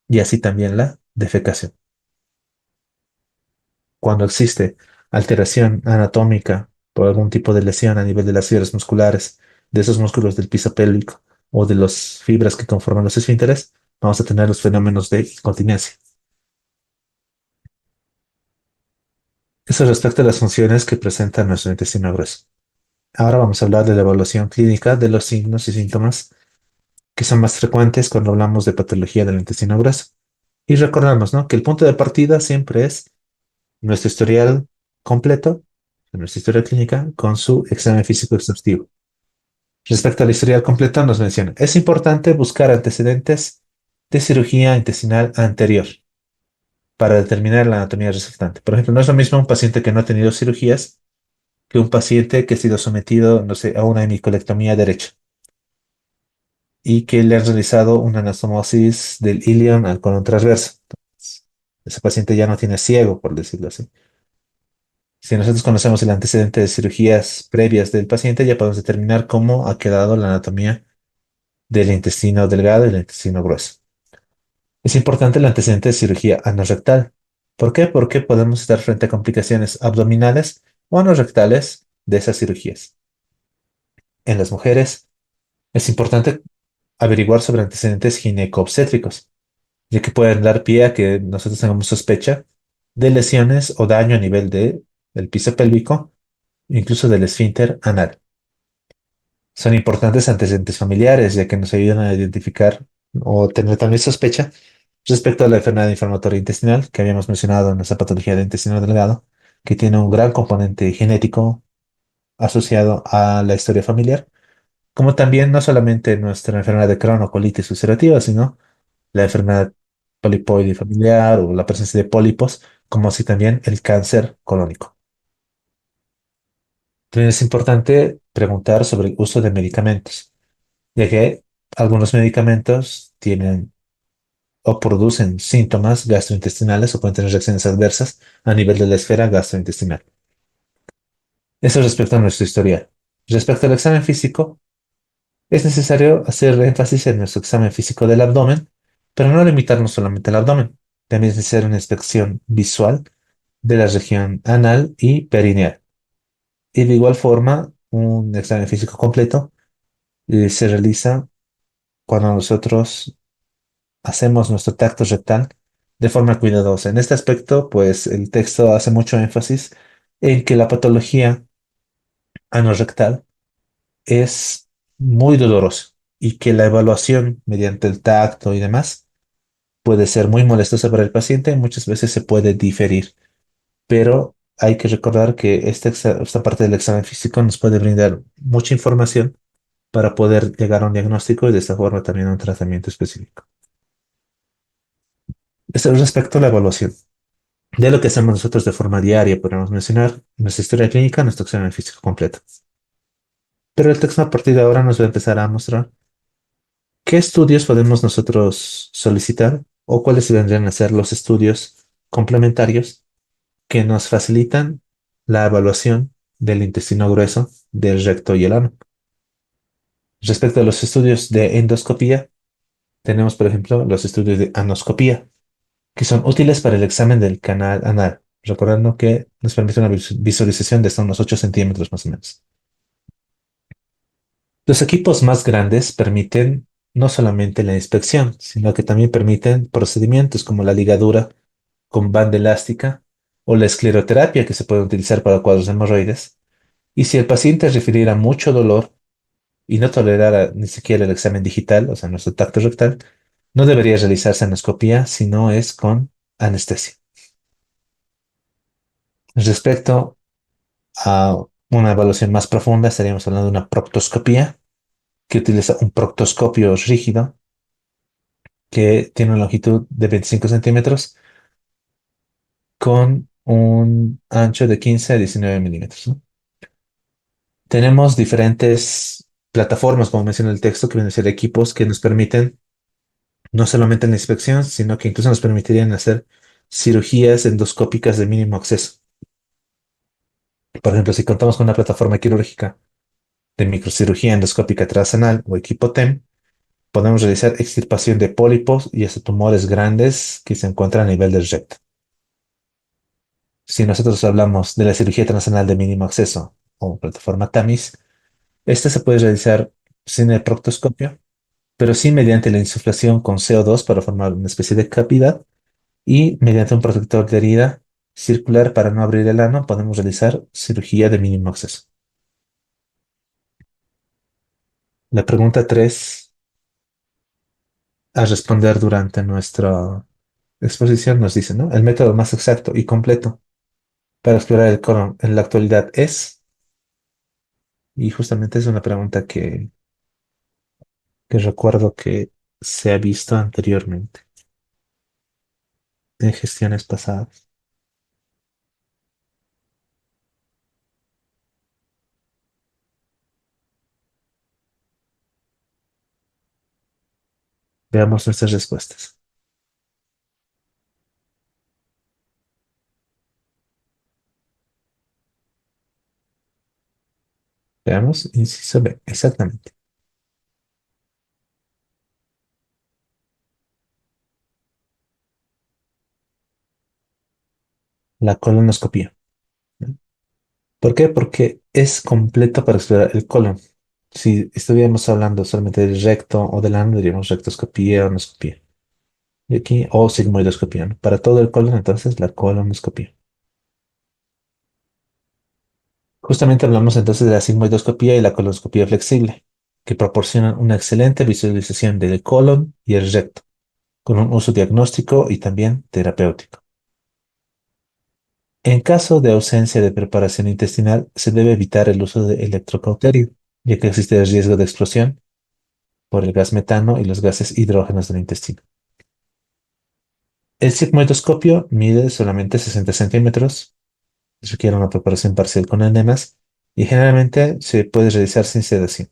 y así también la defecación. Cuando existe alteración anatómica por algún tipo de lesión a nivel de las fibras musculares, de esos músculos del piso pélvico o de las fibras que conforman los esfínteres, vamos a tener los fenómenos de incontinencia. Eso respecto a las funciones que presenta nuestro intestino grueso. Ahora vamos a hablar de la evaluación clínica de los signos y síntomas que son más frecuentes cuando hablamos de patología del intestino grueso. Y recordamos, ¿no?, que el punto de partida siempre es nuestro historial completo, nuestra historia clínica, con su examen físico exhaustivo. Respecto al historial completo, nos menciona, es importante buscar antecedentes de cirugía intestinal anterior para determinar la anatomía resultante. Por ejemplo, no es lo mismo un paciente que no ha tenido cirugías que un paciente que ha sido sometido, no sé, a una hemicolectomía derecha y que le han realizado una anastomosis del ilion al colon transverso. Entonces, ese paciente ya no tiene ciego, por decirlo así. Si nosotros conocemos el antecedente de cirugías previas del paciente, ya podemos determinar cómo ha quedado la anatomía del intestino delgado y el intestino grueso. Es importante el antecedente de cirugía anorrectal. ¿Por qué? Porque podemos estar frente a complicaciones abdominales o anorrectales de esas cirugías. En las mujeres es importante averiguar sobre antecedentes gineco-obstétricos, ya que pueden dar pie a que nosotros tengamos sospecha de lesiones o daño a nivel del piso pélvico, incluso del esfínter anal. Son importantes antecedentes familiares, ya que nos ayudan a identificar o tener también sospecha respecto a la enfermedad inflamatoria intestinal que habíamos mencionado en esa patología de intestino delgado, que tiene un gran componente genético asociado a la historia familiar, como también no solamente nuestra enfermedad de Crohn o colitis ulcerativa, sino la enfermedad polipoide familiar o la presencia de pólipos, como así también el cáncer colónico. También es importante preguntar sobre el uso de medicamentos, ya que algunos medicamentos tienen o producen síntomas gastrointestinales o pueden tener reacciones adversas a nivel de la esfera gastrointestinal. Eso respecto a nuestro historial. Respecto al examen físico, es necesario hacer énfasis en nuestro examen físico del abdomen, pero no limitarnos solamente al abdomen. También es necesaria una inspección visual de la región anal y perineal. Y de igual forma, un examen físico completo se realiza cuando nosotros hacemos nuestro tacto rectal de forma cuidadosa. En este aspecto, pues el texto hace mucho énfasis en que la patología anorrectal es muy dolorosa y que la evaluación mediante el tacto y demás puede ser muy molestosa para el paciente y muchas veces se puede diferir. Pero hay que recordar que esta parte del examen físico nos puede brindar mucha información para poder llegar a un diagnóstico y de esta forma también a un tratamiento específico. Esto es respecto a la evaluación. De lo que hacemos nosotros de forma diaria, podemos mencionar nuestra historia clínica, nuestro examen físico completo. Pero el texto a partir de ahora nos va a empezar a mostrar qué estudios podemos nosotros solicitar o cuáles vendrían a ser los estudios complementarios que nos facilitan la evaluación del intestino grueso, del recto y el ano. Respecto a los estudios de endoscopía, tenemos, por ejemplo, los estudios de anoscopía, que son útiles para el examen del canal anal, recordando que nos permite una visualización de hasta unos 8 centímetros más o menos. Los equipos más grandes permiten no solamente la inspección, sino que también permiten procedimientos como la ligadura con banda elástica o la escleroterapia que se puede utilizar para cuadros de hemorroides. Y si el paciente refiriera mucho dolor y no tolerara ni siquiera el examen digital, o sea, nuestro tacto rectal, no debería realizarse endoscopía si no es con anestesia. Respecto a una evaluación más profunda, estaríamos hablando de una proctoscopía que utiliza un proctoscopio rígido que tiene una longitud de 25 centímetros con un ancho de 15 a 19 milímetros, ¿no? Tenemos diferentes plataformas, como menciona el texto, que vienen a ser equipos que nos permiten no solamente la inspección, sino que incluso nos permitirían hacer cirugías endoscópicas de mínimo acceso. Por ejemplo, si contamos con una plataforma quirúrgica de microcirugía endoscópica transanal o equipo TEM, podemos realizar extirpación de pólipos y hasta tumores grandes que se encuentran a nivel del recto. Si nosotros hablamos de la cirugía transanal de mínimo acceso o plataforma TAMIS, esta se puede realizar sin el proctoscopio, pero sí mediante la insuflación con CO2 para formar una especie de cavidad y mediante un protector de herida circular para no abrir el ano podemos realizar cirugía de mínimo acceso. La pregunta 3 a responder durante nuestra exposición nos dice, ¿no? El método más exacto y completo para explorar el colon en la actualidad es, y justamente es una pregunta que recuerdo que se ha visto anteriormente en gestiones pasadas. Veamos nuestras respuestas. Veamos, inciso B, exactamente. La colonoscopia, ¿no? ¿Por qué? Porque es completo para explorar el colon. Si estuviéramos hablando solamente del recto o del ano, diríamos rectoscopía o anoscopía. Y aquí, o sigmoidoscopía, ¿no? Para todo el colon, entonces, la colonoscopia. Justamente hablamos entonces de la sigmoidoscopía y la colonoscopía flexible, que proporcionan una excelente visualización del colon y el recto, con un uso diagnóstico y también terapéutico. En caso de ausencia de preparación intestinal, se debe evitar el uso de electrocauterio, ya que existe el riesgo de explosión por el gas metano y los gases hidrógenos del intestino. El sigmoidoscopio mide solamente 60 centímetros, requiere una preparación parcial con enemas y generalmente se puede realizar sin sedación.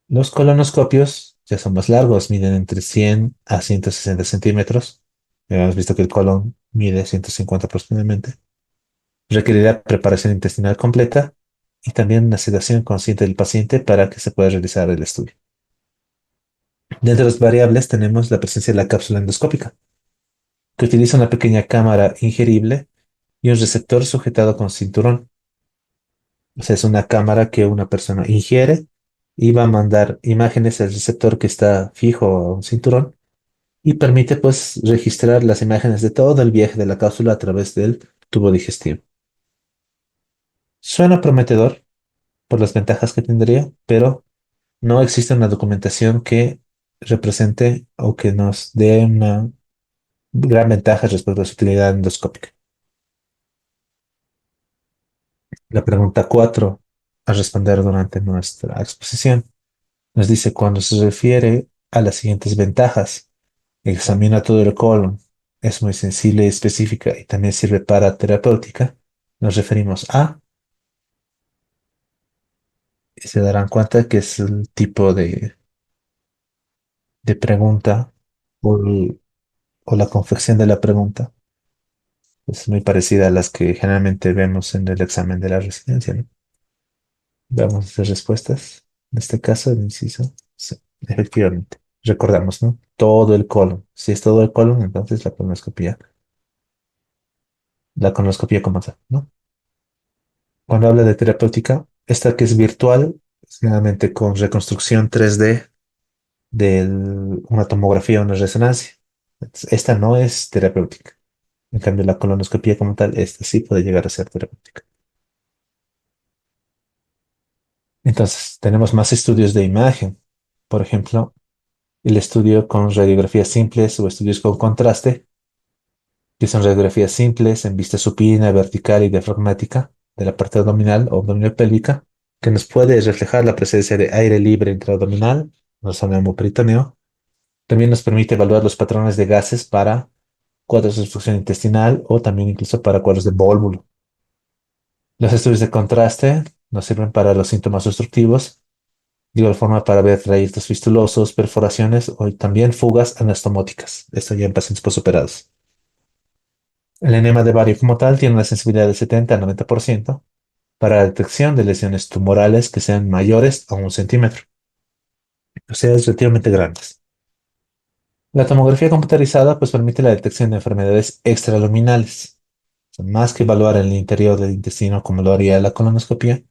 Los colonoscopios ya son más largos, miden entre 100 a 160 centímetros. Ya hemos visto que el colon mide 150 aproximadamente. Requerirá preparación intestinal completa y también una sedación consciente del paciente para que se pueda realizar el estudio. Dentro de las variables tenemos la presencia de la cápsula endoscópica, que utiliza una pequeña cámara ingerible y un receptor sujetado con cinturón. O sea, es una cámara que una persona ingiere y va a mandar imágenes al receptor que está fijo a un cinturón y permite pues registrar las imágenes de todo el viaje de la cápsula a través del tubo digestivo. Suena prometedor por las ventajas que tendría, pero no existe una documentación que represente o que nos dé una gran ventaja respecto a su utilidad endoscópica. La pregunta 4 a responder durante nuestra exposición nos dice cuando se refiere a las siguientes ventajas: examina todo el colon, es muy sensible y específica y también sirve para terapéutica. Nos referimos a, y se darán cuenta que es el tipo de pregunta o, o la confección de la pregunta. Es muy parecida a las que generalmente vemos en el examen de la residencia, ¿no? Veamos las respuestas. En este caso, el inciso. Sí, efectivamente. Recordamos, ¿no? Todo el colon. Si es todo el colon, entonces la colonoscopia como tal, ¿no? Cuando habla de terapéutica, esta que es virtual, es generalmente con reconstrucción 3D de una tomografía o una resonancia. Esta no es terapéutica. En cambio, la colonoscopia como tal, esta sí puede llegar a ser terapéutica. Entonces, tenemos más estudios de imagen. Por ejemplo, el estudio con radiografías simples o estudios con contraste, que son radiografías simples en vista supina, vertical y diafragmática de la parte abdominal o abdominopélvica, que nos puede reflejar la presencia de aire libre intraabdominal, no sabemos peritoneo. También nos permite evaluar los patrones de gases para cuadros de obstrucción intestinal o también incluso para cuadros de vólvulo. Los estudios de contraste nos sirven para los síntomas obstructivos, de igual forma para ver trayectos fistulosos, perforaciones o también fugas anastomóticas. Esto ya en pacientes posoperados. El enema de bario como tal tiene una sensibilidad de 70 a 90% para la detección de lesiones tumorales que sean mayores a 1 centímetro, o sea, es relativamente grandes. La tomografía computarizada pues permite la detección de enfermedades extraluminales. O sea, más que evaluar el interior del intestino como lo haría la colonoscopia,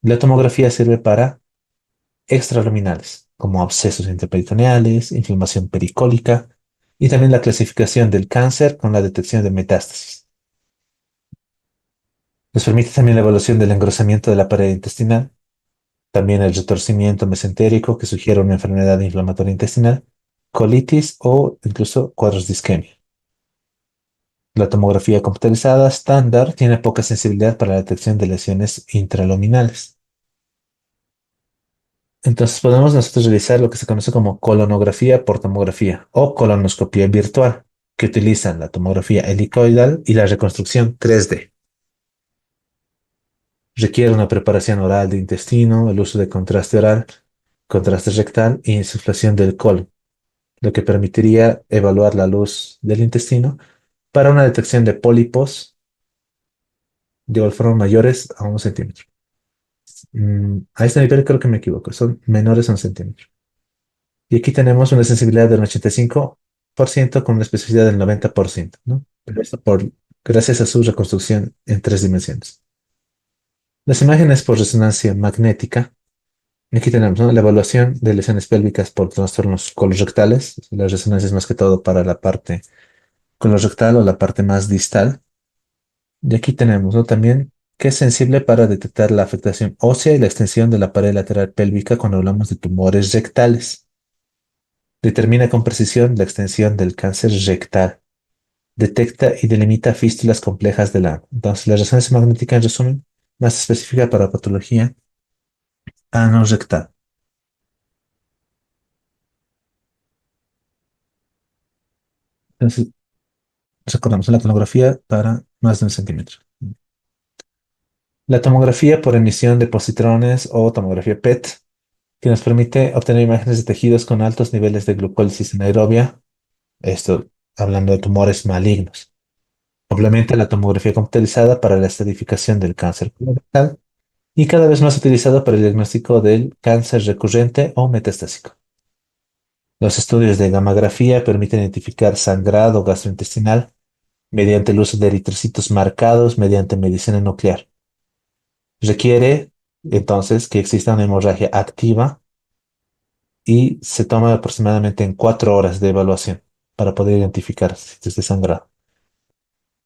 la tomografía sirve para extraluminales, como abscesos intraperitoneales, inflamación pericólica y también la clasificación del cáncer con la detección de metástasis. Nos permite también la evaluación del engrosamiento de la pared intestinal, también el retorcimiento mesentérico que sugiere una enfermedad inflamatoria intestinal, colitis o incluso cuadros de isquemia. La tomografía computarizada estándar tiene poca sensibilidad para la detección de lesiones intraluminales. Entonces podemos nosotros realizar lo que se conoce como colonografía por tomografía o colonoscopia virtual, que utilizan la tomografía helicoidal y la reconstrucción 3D. Requiere una preparación oral de intestino, el uso de contraste oral, contraste rectal e insuflación del colon, lo que permitiría evaluar la luz del intestino para una detección de pólipos de igual forma mayores a 1 centímetro. A este nivel creo que me equivoco, son menores a 1 centímetro. Y aquí tenemos una sensibilidad del 85% con una especificidad del 90%, ¿no? Pero esto gracias a su reconstrucción en 3 dimensiones. Las imágenes por resonancia magnética. Aquí tenemos, ¿no?, la evaluación de lesiones pélvicas por trastornos colorectales. La resonancia es más que todo para la parte colorectal o la parte más distal. Y aquí tenemos, ¿no?, también que es sensible para detectar la afectación ósea y la extensión de la pared lateral pélvica cuando hablamos de tumores rectales. Determina con precisión la extensión del cáncer rectal. Detecta y delimita fístulas complejas del ano. Entonces, la resonancia magnética, en resumen, más específica para patología anorrectal. Entonces, recordamos la tomografía para más de 1 centímetro. La tomografía por emisión de positrones o tomografía PET, que nos permite obtener imágenes de tejidos con altos niveles de glucólisis anaerobia, esto hablando de tumores malignos. Complementa la tomografía computarizada para la estratificación del cáncer colorectal y cada vez más utilizada para el diagnóstico del cáncer recurrente o metastásico. Los estudios de gammagrafía permiten identificar sangrado gastrointestinal mediante el uso de eritrocitos marcados mediante medicina nuclear. Requiere Entonces, que exista una hemorragia activa y se toma aproximadamente en 4 horas de evaluación para poder identificar si es de sangrado.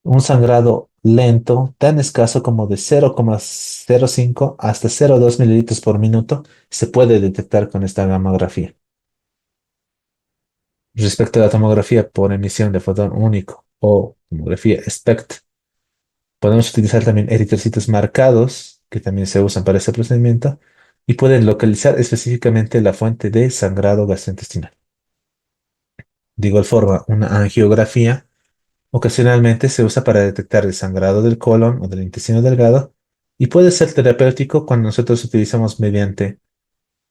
Un sangrado lento, tan escaso como de 0,05 hasta 0,2 mililitros por minuto, se puede detectar con esta gamografía. Respecto a la tomografía por emisión de fotón único o tomografía SPECT, podemos utilizar también eritrocitos marcados, que también se usan para este procedimiento, y pueden localizar específicamente la fuente de sangrado gastrointestinal. De igual forma, una angiografía ocasionalmente se usa para detectar el sangrado del colon o del intestino delgado y puede ser terapéutico cuando nosotros utilizamos mediante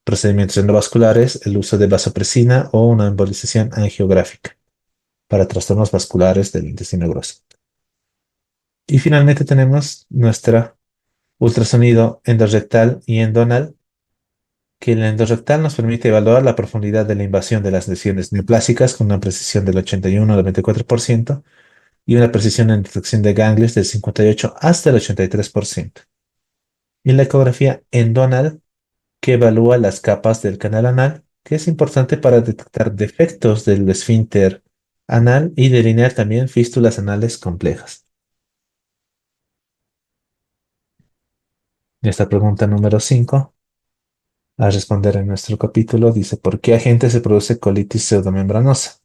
procedimientos endovasculares el uso de vasopresina o una embolización angiográfica para trastornos vasculares del intestino grueso. Y finalmente tenemos nuestra ultrasonido endorrectal y endonal, que el endorrectal nos permite evaluar la profundidad de la invasión de las lesiones neoplásicas con una precisión del 81 al 94% y una precisión en detección de ganglios del 58 hasta el 83%. Y la ecografía endonal, que evalúa las capas del canal anal, que es importante para detectar defectos del esfínter anal y delinear también fístulas anales complejas. Esta pregunta número 5, a responder en nuestro capítulo, dice, ¿por qué agente se produce colitis pseudomembranosa?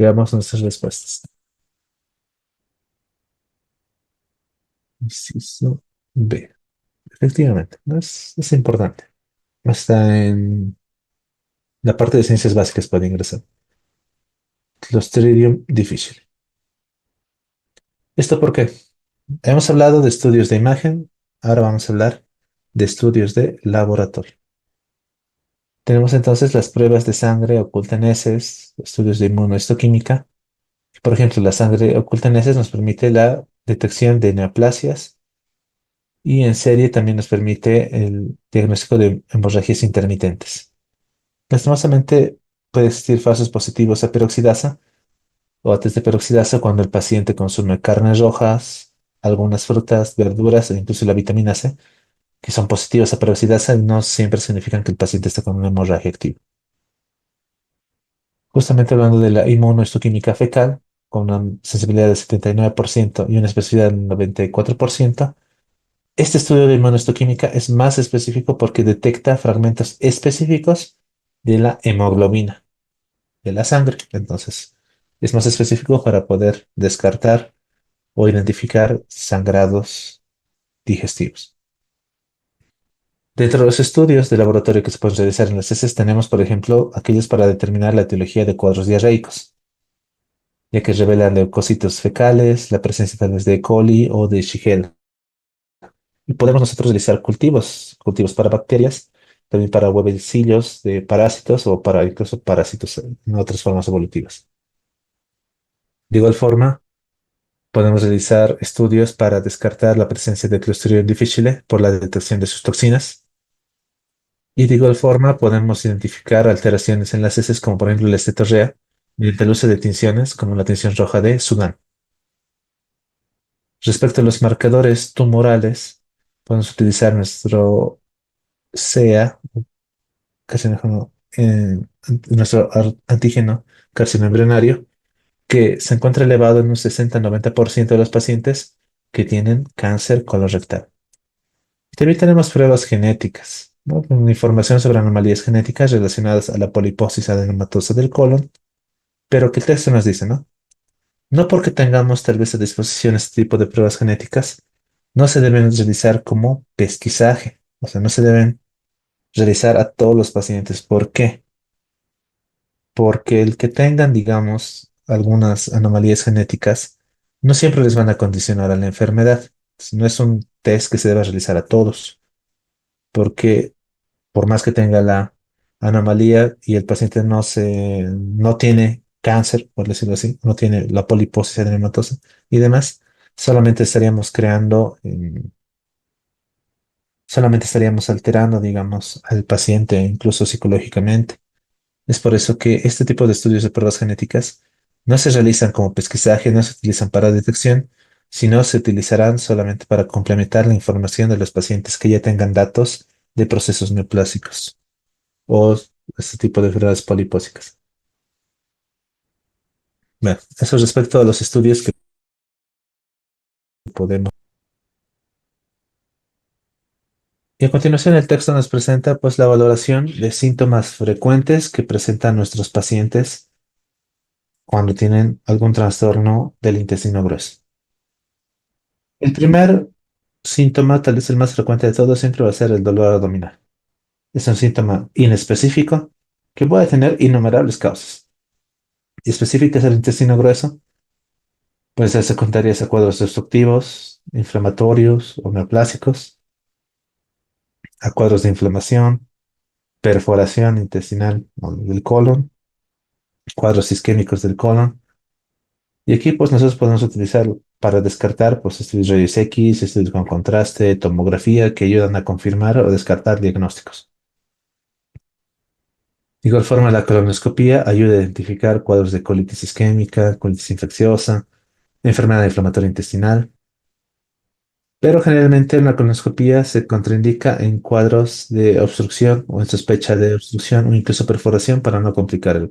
Veamos nuestras respuestas. Inciso B. Efectivamente, es importante. Está en la parte de ciencias básicas puede ingresar. Clostridium difficile. ¿Esto por qué? Hemos hablado de estudios de imagen, ahora vamos a hablar de estudios de laboratorio. Tenemos entonces las pruebas de sangre oculta en heces, estudios de inmunohistoquímica. Por ejemplo, la sangre oculta en heces nos permite la detección de neoplasias y en serie también nos permite el diagnóstico de hemorragias intermitentes. Lastimosamente puede existir falsos positivos a peroxidasa o a test de peroxidasa cuando el paciente consume carnes rojas, algunas frutas, verduras e incluso la vitamina C, que son positivas a peroxidasa y no siempre significan que el paciente está con una hemorragia activa. Justamente hablando de la inmunohistoquímica fecal, con una sensibilidad del 79% y una especificidad del 94%, este estudio de inmunohistoquímica es más específico porque detecta fragmentos específicos de la hemoglobina, de la sangre. Entonces, es más específico para poder descartar o identificar sangrados digestivos. Dentro de los estudios de laboratorio que se pueden realizar en las heces tenemos, por ejemplo, aquellos para determinar la etiología de cuadros diarreicos, ya que revelan leucocitos fecales, la presencia tal vez de E. coli o de Shigella. Y podemos nosotros realizar cultivos para bacterias, también para huevecillos de parásitos o para incluso parásitos en otras formas evolutivas. De igual forma, podemos realizar estudios para descartar la presencia de Clostridium difficile por la detección de sus toxinas. Y de igual forma, podemos identificar alteraciones en las heces, como por ejemplo la estetorrea, mediante el uso de tinciones como la tinción roja de Sudán. Respecto a los marcadores tumorales, podemos utilizar nuestro CEA, nuestro antígeno carcinoembrionario, que se encuentra elevado en un 60-90% de los pacientes que tienen cáncer colorectal. También tenemos pruebas genéticas, ¿no? Con información sobre anomalías genéticas relacionadas a la poliposis adenomatosa del colon, pero que el texto nos dice, ¿no? No porque tengamos tal vez a disposición este tipo de pruebas genéticas, no se deben realizar como pesquisaje, o sea, no se deben realizar a todos los pacientes. ¿Por qué? Porque el que tengan, digamos, algunas anomalías genéticas, no siempre les van a condicionar a la enfermedad. No es un test que se deba realizar a todos, porque por más que tenga la anomalía y el paciente no tiene cáncer, por decirlo así, no tiene la poliposis adenomatosa y demás, solamente estaríamos solamente estaríamos alterando, digamos, al paciente, incluso psicológicamente. Es por eso que este tipo de estudios de pruebas genéticas no se realizan como pesquisaje, no se utilizan para detección, sino se utilizarán solamente para complementar la información de los pacientes que ya tengan datos de procesos neoplásicos o este tipo de enfermedades polipósicas. Bueno, eso respecto a los estudios que podemos. Y a continuación el texto nos presenta pues la valoración de síntomas frecuentes que presentan nuestros pacientes cuando tienen algún trastorno del intestino grueso. El primer síntoma, tal vez el más frecuente de todos, siempre va a ser el dolor abdominal. Es un síntoma inespecífico que puede tener innumerables causas. Y específica es el intestino grueso, puede ser secundarias a cuadros obstructivos, inflamatorios o neoplásicos, a cuadros de inflamación, perforación intestinal o del colon, cuadros isquémicos del colon. Y aquí pues nosotros podemos utilizar para descartar pues estudios rayos X, estudios con contraste, tomografía que ayudan a confirmar o descartar diagnósticos. De igual forma, la colonoscopia ayuda a identificar cuadros de colitis isquémica, colitis infecciosa, enfermedad inflamatoria intestinal, pero generalmente una colonoscopia se contraindica en cuadros de obstrucción o en sospecha de obstrucción o incluso perforación para no complicar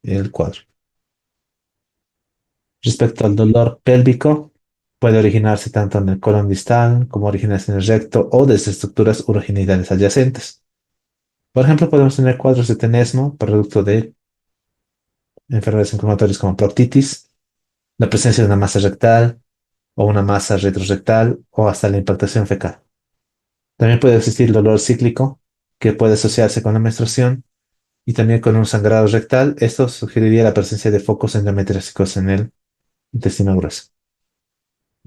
el cuadro. Respecto al dolor pélvico, puede originarse tanto en el colon distal como originarse en el recto o desde estructuras urogenitales adyacentes. Por ejemplo, podemos tener cuadros de tenesmo producto de enfermedades inflamatorias como proctitis, la presencia de una masa rectal o una masa retrorectal o hasta la impactación fecal. También puede existir dolor cíclico que puede asociarse con la menstruación y también con un sangrado rectal. Esto sugeriría la presencia de focos endometriósicos en el intestino grueso.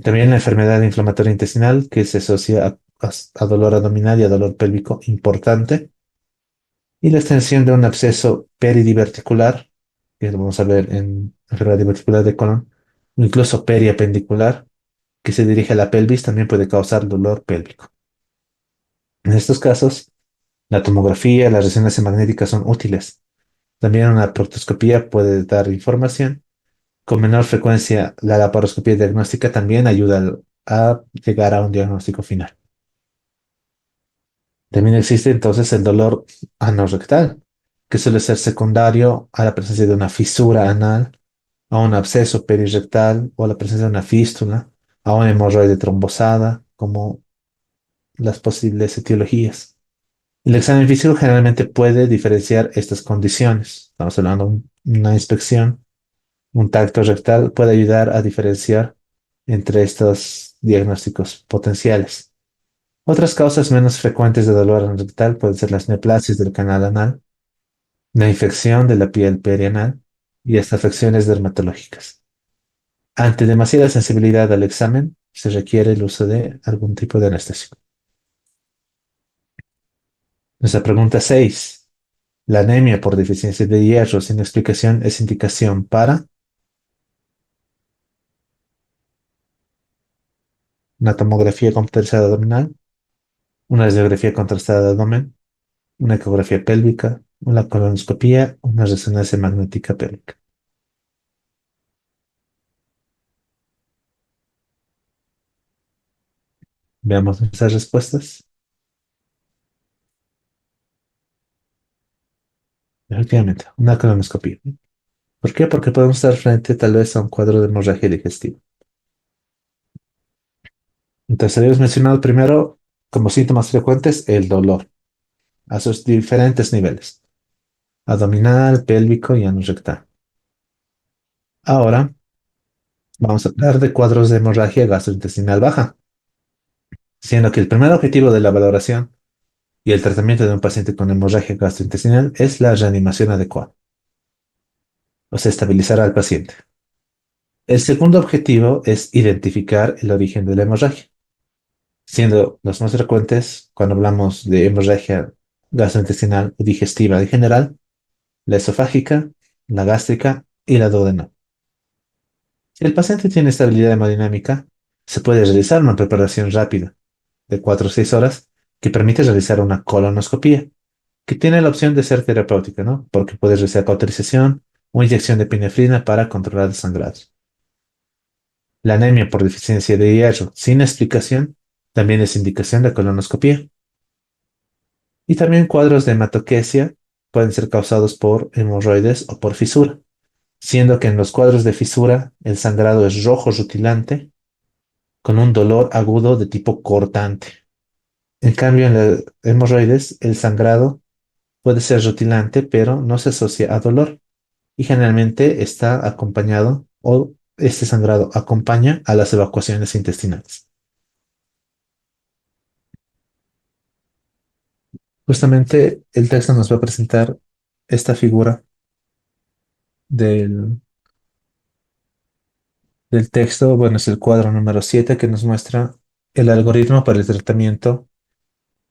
También la enfermedad inflamatoria intestinal que se asocia a dolor abdominal y a dolor pélvico importante. Y la extensión de un absceso peridiverticular, que lo vamos a ver en enfermedad diverticular de colon, o incluso periapendicular, que se dirige a la pelvis, también puede causar dolor pélvico. En estos casos, la tomografía y la resonancia magnética son útiles. También una proctoscopía puede dar información. Con menor frecuencia, la laparoscopía diagnóstica también ayuda a llegar a un diagnóstico final. También existe entonces el dolor anorrectal, que suele ser secundario a la presencia de una fisura anal, a un absceso perirectal o a la presencia de una fístula, a una hemorroide trombosada, como las posibles etiologías. El examen físico generalmente puede diferenciar estas condiciones. Estamos hablando de una inspección, un tacto rectal puede ayudar a diferenciar entre estos diagnósticos potenciales. Otras causas menos frecuentes de dolor rectal pueden ser las neoplasias del canal anal, la infección de la piel perianal y hasta afecciones dermatológicas. Ante demasiada sensibilidad al examen, se requiere el uso de algún tipo de anestésico. Nuestra pregunta 6. La anemia por deficiencia de hierro sin explicación es indicación para una tomografía computarizada abdominal, una radiografía contrastada de abdomen, una ecografía pélvica, una colonoscopía, una resonancia magnética pélvica. Veamos nuestras respuestas. Efectivamente, una colonoscopia. ¿Por qué? Porque podemos estar frente tal vez a un cuadro de hemorragia digestiva. Entonces, habíamos mencionado primero como síntomas frecuentes el dolor a sus diferentes niveles, abdominal, pélvico y anorrectal. Ahora vamos a hablar de cuadros de hemorragia gastrointestinal baja, siendo que el primer objetivo de la valoración y el tratamiento de un paciente con hemorragia gastrointestinal es la reanimación adecuada, o sea, estabilizar al paciente. El segundo objetivo es identificar el origen de la hemorragia, siendo los más frecuentes cuando hablamos de hemorragia gastrointestinal o digestiva en general, la esofágica, la gástrica y la duodeno. Si el paciente tiene estabilidad hemodinámica, se puede realizar una preparación rápida de 4 o 6 horas que permite realizar una colonoscopía, que tiene la opción de ser terapéutica, ¿no? Porque puede realizar cauterización o inyección de epinefrina para controlar el sangrado. La anemia por deficiencia de hierro sin explicación también es indicación de colonoscopía. Y también cuadros de hematoquesia pueden ser causados por hemorroides o por fisura, siendo que en los cuadros de fisura el sangrado es rojo rutilante con un dolor agudo de tipo cortante. En cambio, en los hemorroides el sangrado puede ser rutilante, pero no se asocia a dolor y generalmente está acompañado o este sangrado acompaña a las evacuaciones intestinales. Justamente el texto nos va a presentar esta figura del, del texto. Bueno, es el cuadro número 7 que nos muestra el algoritmo para el tratamiento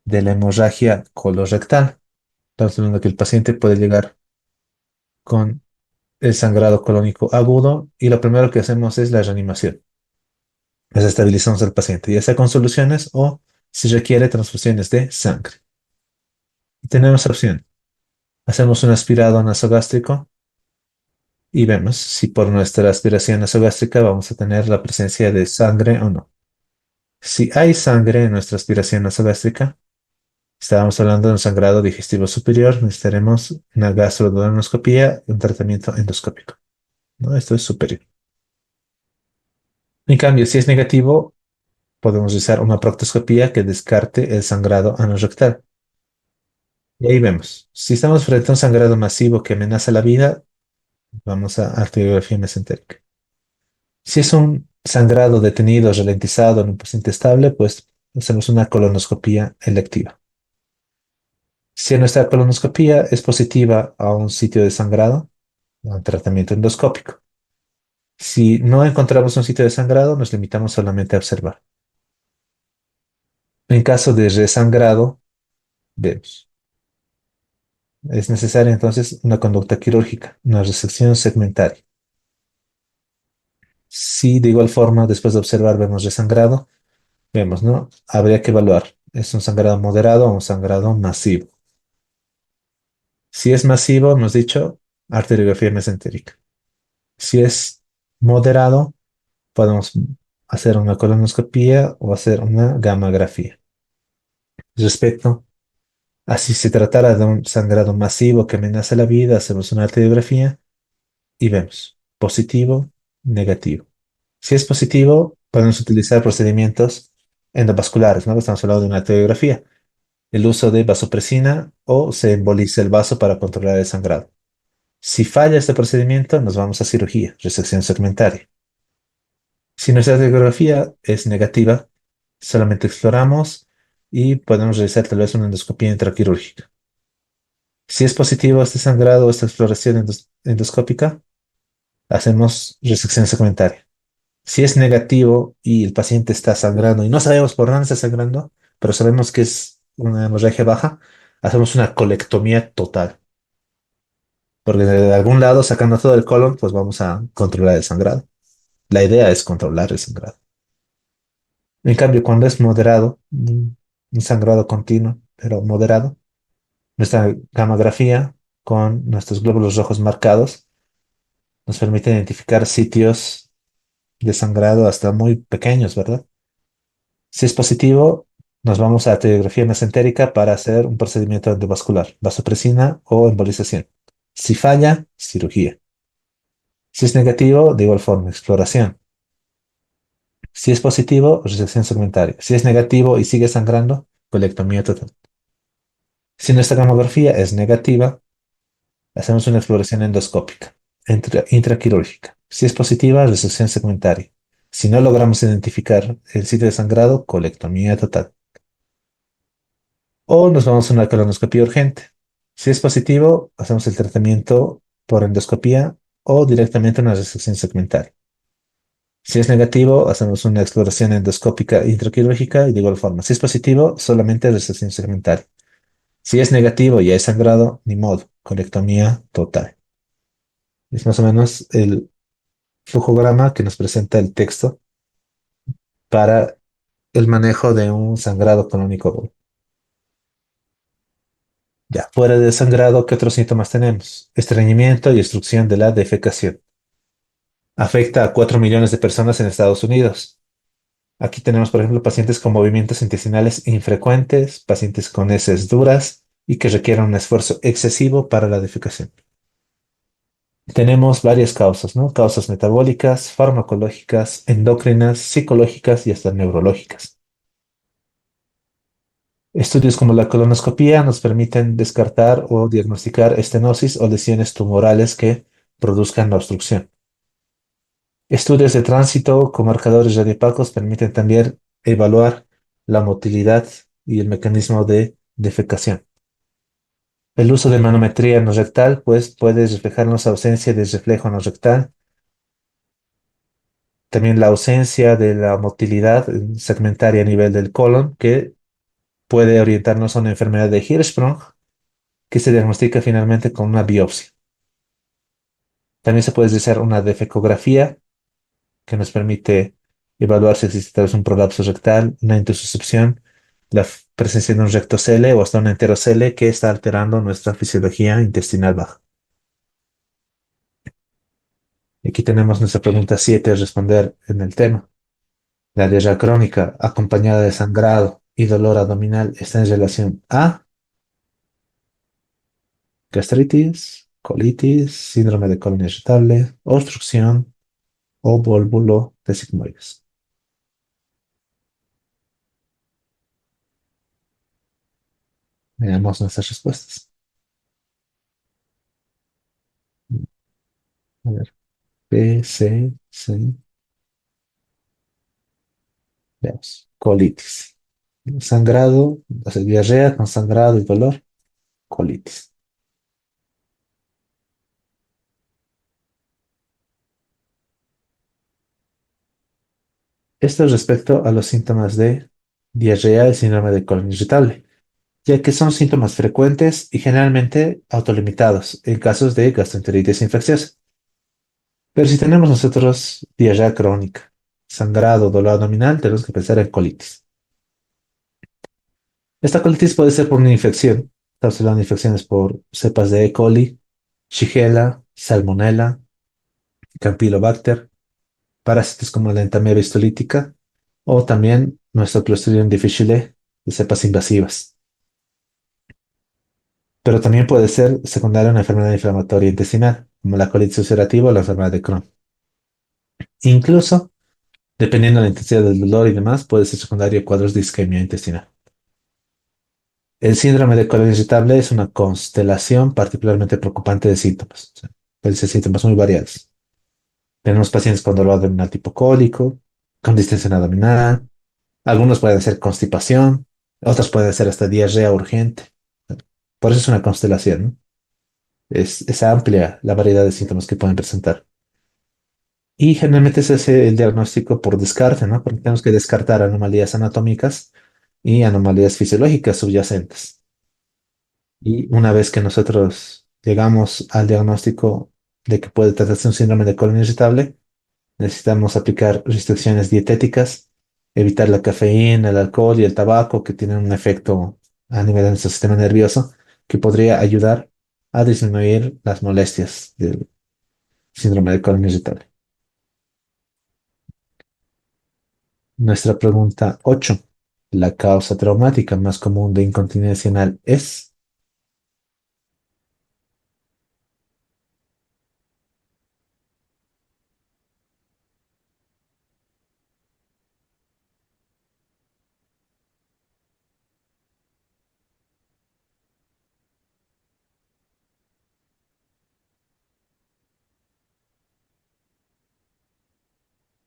de la hemorragia colorectal. Estamos hablando que el paciente puede llegar con el sangrado colónico agudo y lo primero que hacemos es la reanimación. Estabilizamos al paciente, ya sea con soluciones o si requiere transfusiones de sangre. Y tenemos opción. Hacemos un aspirado nasogástrico y vemos si por nuestra aspiración nasogástrica vamos a tener la presencia de sangre o no. Si hay sangre en nuestra aspiración nasogástrica, estábamos hablando de un sangrado digestivo superior, necesitaremos una gastroduodenoscopía y un tratamiento endoscópico, ¿no? Esto es superior. En cambio, si es negativo, podemos usar una proctoscopía que descarte el sangrado anorrectal. Y ahí vemos. Si estamos frente a un sangrado masivo que amenaza la vida, vamos a arteriografía mesentérica. Si es un sangrado detenido, ralentizado en un paciente estable, pues hacemos una colonoscopía electiva. Si nuestra colonoscopía es positiva a un sitio de sangrado, a un tratamiento endoscópico. Si no encontramos un sitio de sangrado, nos limitamos solamente a observar. En caso de resangrado, vemos. Es necesaria entonces una conducta quirúrgica, una resección segmentaria. Si de igual forma, después de observar, vemos resangrado, vemos, ¿no? Habría que evaluar. ¿Es un sangrado moderado o un sangrado masivo? Si es masivo, hemos dicho arteriografía mesentérica. Si es moderado, podemos hacer una colonoscopía o hacer una gammagrafía. Respecto a si se tratara de un sangrado masivo que amenaza la vida, hacemos una arteriografía y vemos positivo, negativo. Si es positivo, podemos utilizar procedimientos endovasculares, ¿no? Estamos hablando de una arteriografía, el uso de vasopresina o se emboliza el vaso para controlar el sangrado. Si falla este procedimiento, nos vamos a cirugía, resección segmentaria. Si nuestra radiografía es negativa, solamente exploramos y podemos realizar tal vez una endoscopía intraquirúrgica. Si es positivo este sangrado o esta exploración endoscópica, hacemos resección segmentaria. Si es negativo y el paciente está sangrando y no sabemos por dónde está sangrando, pero sabemos que es una hemorragia baja, hacemos una colectomía total. Porque de algún lado, sacando todo el colon, pues vamos a controlar el sangrado. La idea es controlar el sangrado. En cambio, cuando es moderado, un sangrado continuo, pero moderado, nuestra gamografía con nuestros glóbulos rojos marcados nos permite identificar sitios de sangrado hasta muy pequeños, ¿verdad? Si es positivo, nos vamos a radiografía mesentérica para hacer un procedimiento endovascular, vasopresina o embolización. Si falla, cirugía. Si es negativo, de igual forma, exploración. Si es positivo, resección segmentaria. Si es negativo y sigue sangrando, colectomía total. Si nuestra gamografía es negativa, hacemos una exploración endoscópica, intraquirúrgica. Si es positiva, resección segmentaria. Si no logramos identificar el sitio de sangrado, colectomía total. O nos vamos a una colonoscopia urgente. Si es positivo, hacemos el tratamiento por endoscopía o directamente una resección segmentaria. Si es negativo, hacemos una exploración endoscópica intraquirúrgica y de igual forma. Si es positivo, solamente resección segmentaria. Si es negativo y hay sangrado, ni modo, colectomía total. Es más o menos el flujograma que nos presenta el texto para el manejo de un sangrado colónico. Ya, fuera del sangrado, ¿qué otros síntomas tenemos? Estreñimiento y obstrucción de la defecación. Afecta a 4 millones de personas en Estados Unidos. Aquí tenemos, por ejemplo, pacientes con movimientos intestinales infrecuentes, pacientes con heces duras y que requieren un esfuerzo excesivo para la defecación. Tenemos varias causas, ¿no? Causas metabólicas, farmacológicas, endocrinas, psicológicas y hasta neurológicas. Estudios como la colonoscopía nos permiten descartar o diagnosticar estenosis o lesiones tumorales que produzcan la obstrucción. Estudios de tránsito con marcadores radiopacos permiten también evaluar la motilidad y el mecanismo de defecación. El uso de manometría no rectal, pues, puede reflejarnos ausencia de reflejo no rectal, también la ausencia de la motilidad segmentaria a nivel del colon, que puede orientarnos a una enfermedad de Hirschsprung, que se diagnostica finalmente con una biopsia. También se puede realizar una defecografía, que nos permite evaluar si existe tal vez un prolapso rectal, una intususcepción, presencia de un rectocele o hasta un enterocele que está alterando nuestra fisiología intestinal baja. Y aquí tenemos nuestra pregunta 7 a responder en el tema. La diarrea crónica acompañada de sangrado y dolor abdominal está en relación a gastritis, colitis, síndrome de colon irritable, obstrucción o vólvulo de sigmoides. Veamos nuestras respuestas. A ver, B, C, C, veamos. Colitis. Sangrado, o sea, diarrea con sangrado y dolor, colitis. Esto respecto a los síntomas de diarrea y síndrome de colon irritable, ya que son síntomas frecuentes y generalmente autolimitados en casos de gastroenteritis infecciosa. Pero si tenemos nosotros diarrea crónica, sangrado, dolor abdominal, tenemos que pensar en colitis. Esta colitis puede ser por una infección. Estamos hablando de infecciones por cepas de E. coli, Shigella, Salmonella, Campylobacter, parásitos como la entamoeba histolítica o también nuestro Clostridium difficile de cepas invasivas. Pero también puede ser secundaria a una enfermedad inflamatoria intestinal, como la colitis ulcerativa o la enfermedad de Crohn. Incluso, dependiendo de la intensidad del dolor y demás, puede ser secundario a cuadros de isquemia intestinal. El síndrome de colon irritable es una constelación particularmente preocupante de síntomas. O sea, pueden ser síntomas muy variados. Tenemos pacientes con dolor abdominal tipo cólico, con distensión abdominal. Algunos pueden ser constipación, otros pueden ser hasta diarrea urgente. Por eso es una constelación, ¿no? Es amplia la variedad de síntomas que pueden presentar. Y generalmente se hace el diagnóstico por descarte, ¿no? Porque tenemos que descartar anomalías anatómicas y anomalías fisiológicas subyacentes. Y una vez que nosotros llegamos al diagnóstico de que puede tratarse un síndrome de colon irritable, necesitamos aplicar restricciones dietéticas, evitar la cafeína, el alcohol y el tabaco que tienen un efecto a nivel de nuestro sistema nervioso que podría ayudar a disminuir las molestias del síndrome de colon irritable. Nuestra pregunta 8: ¿la causa traumática más común de incontinencia anal es?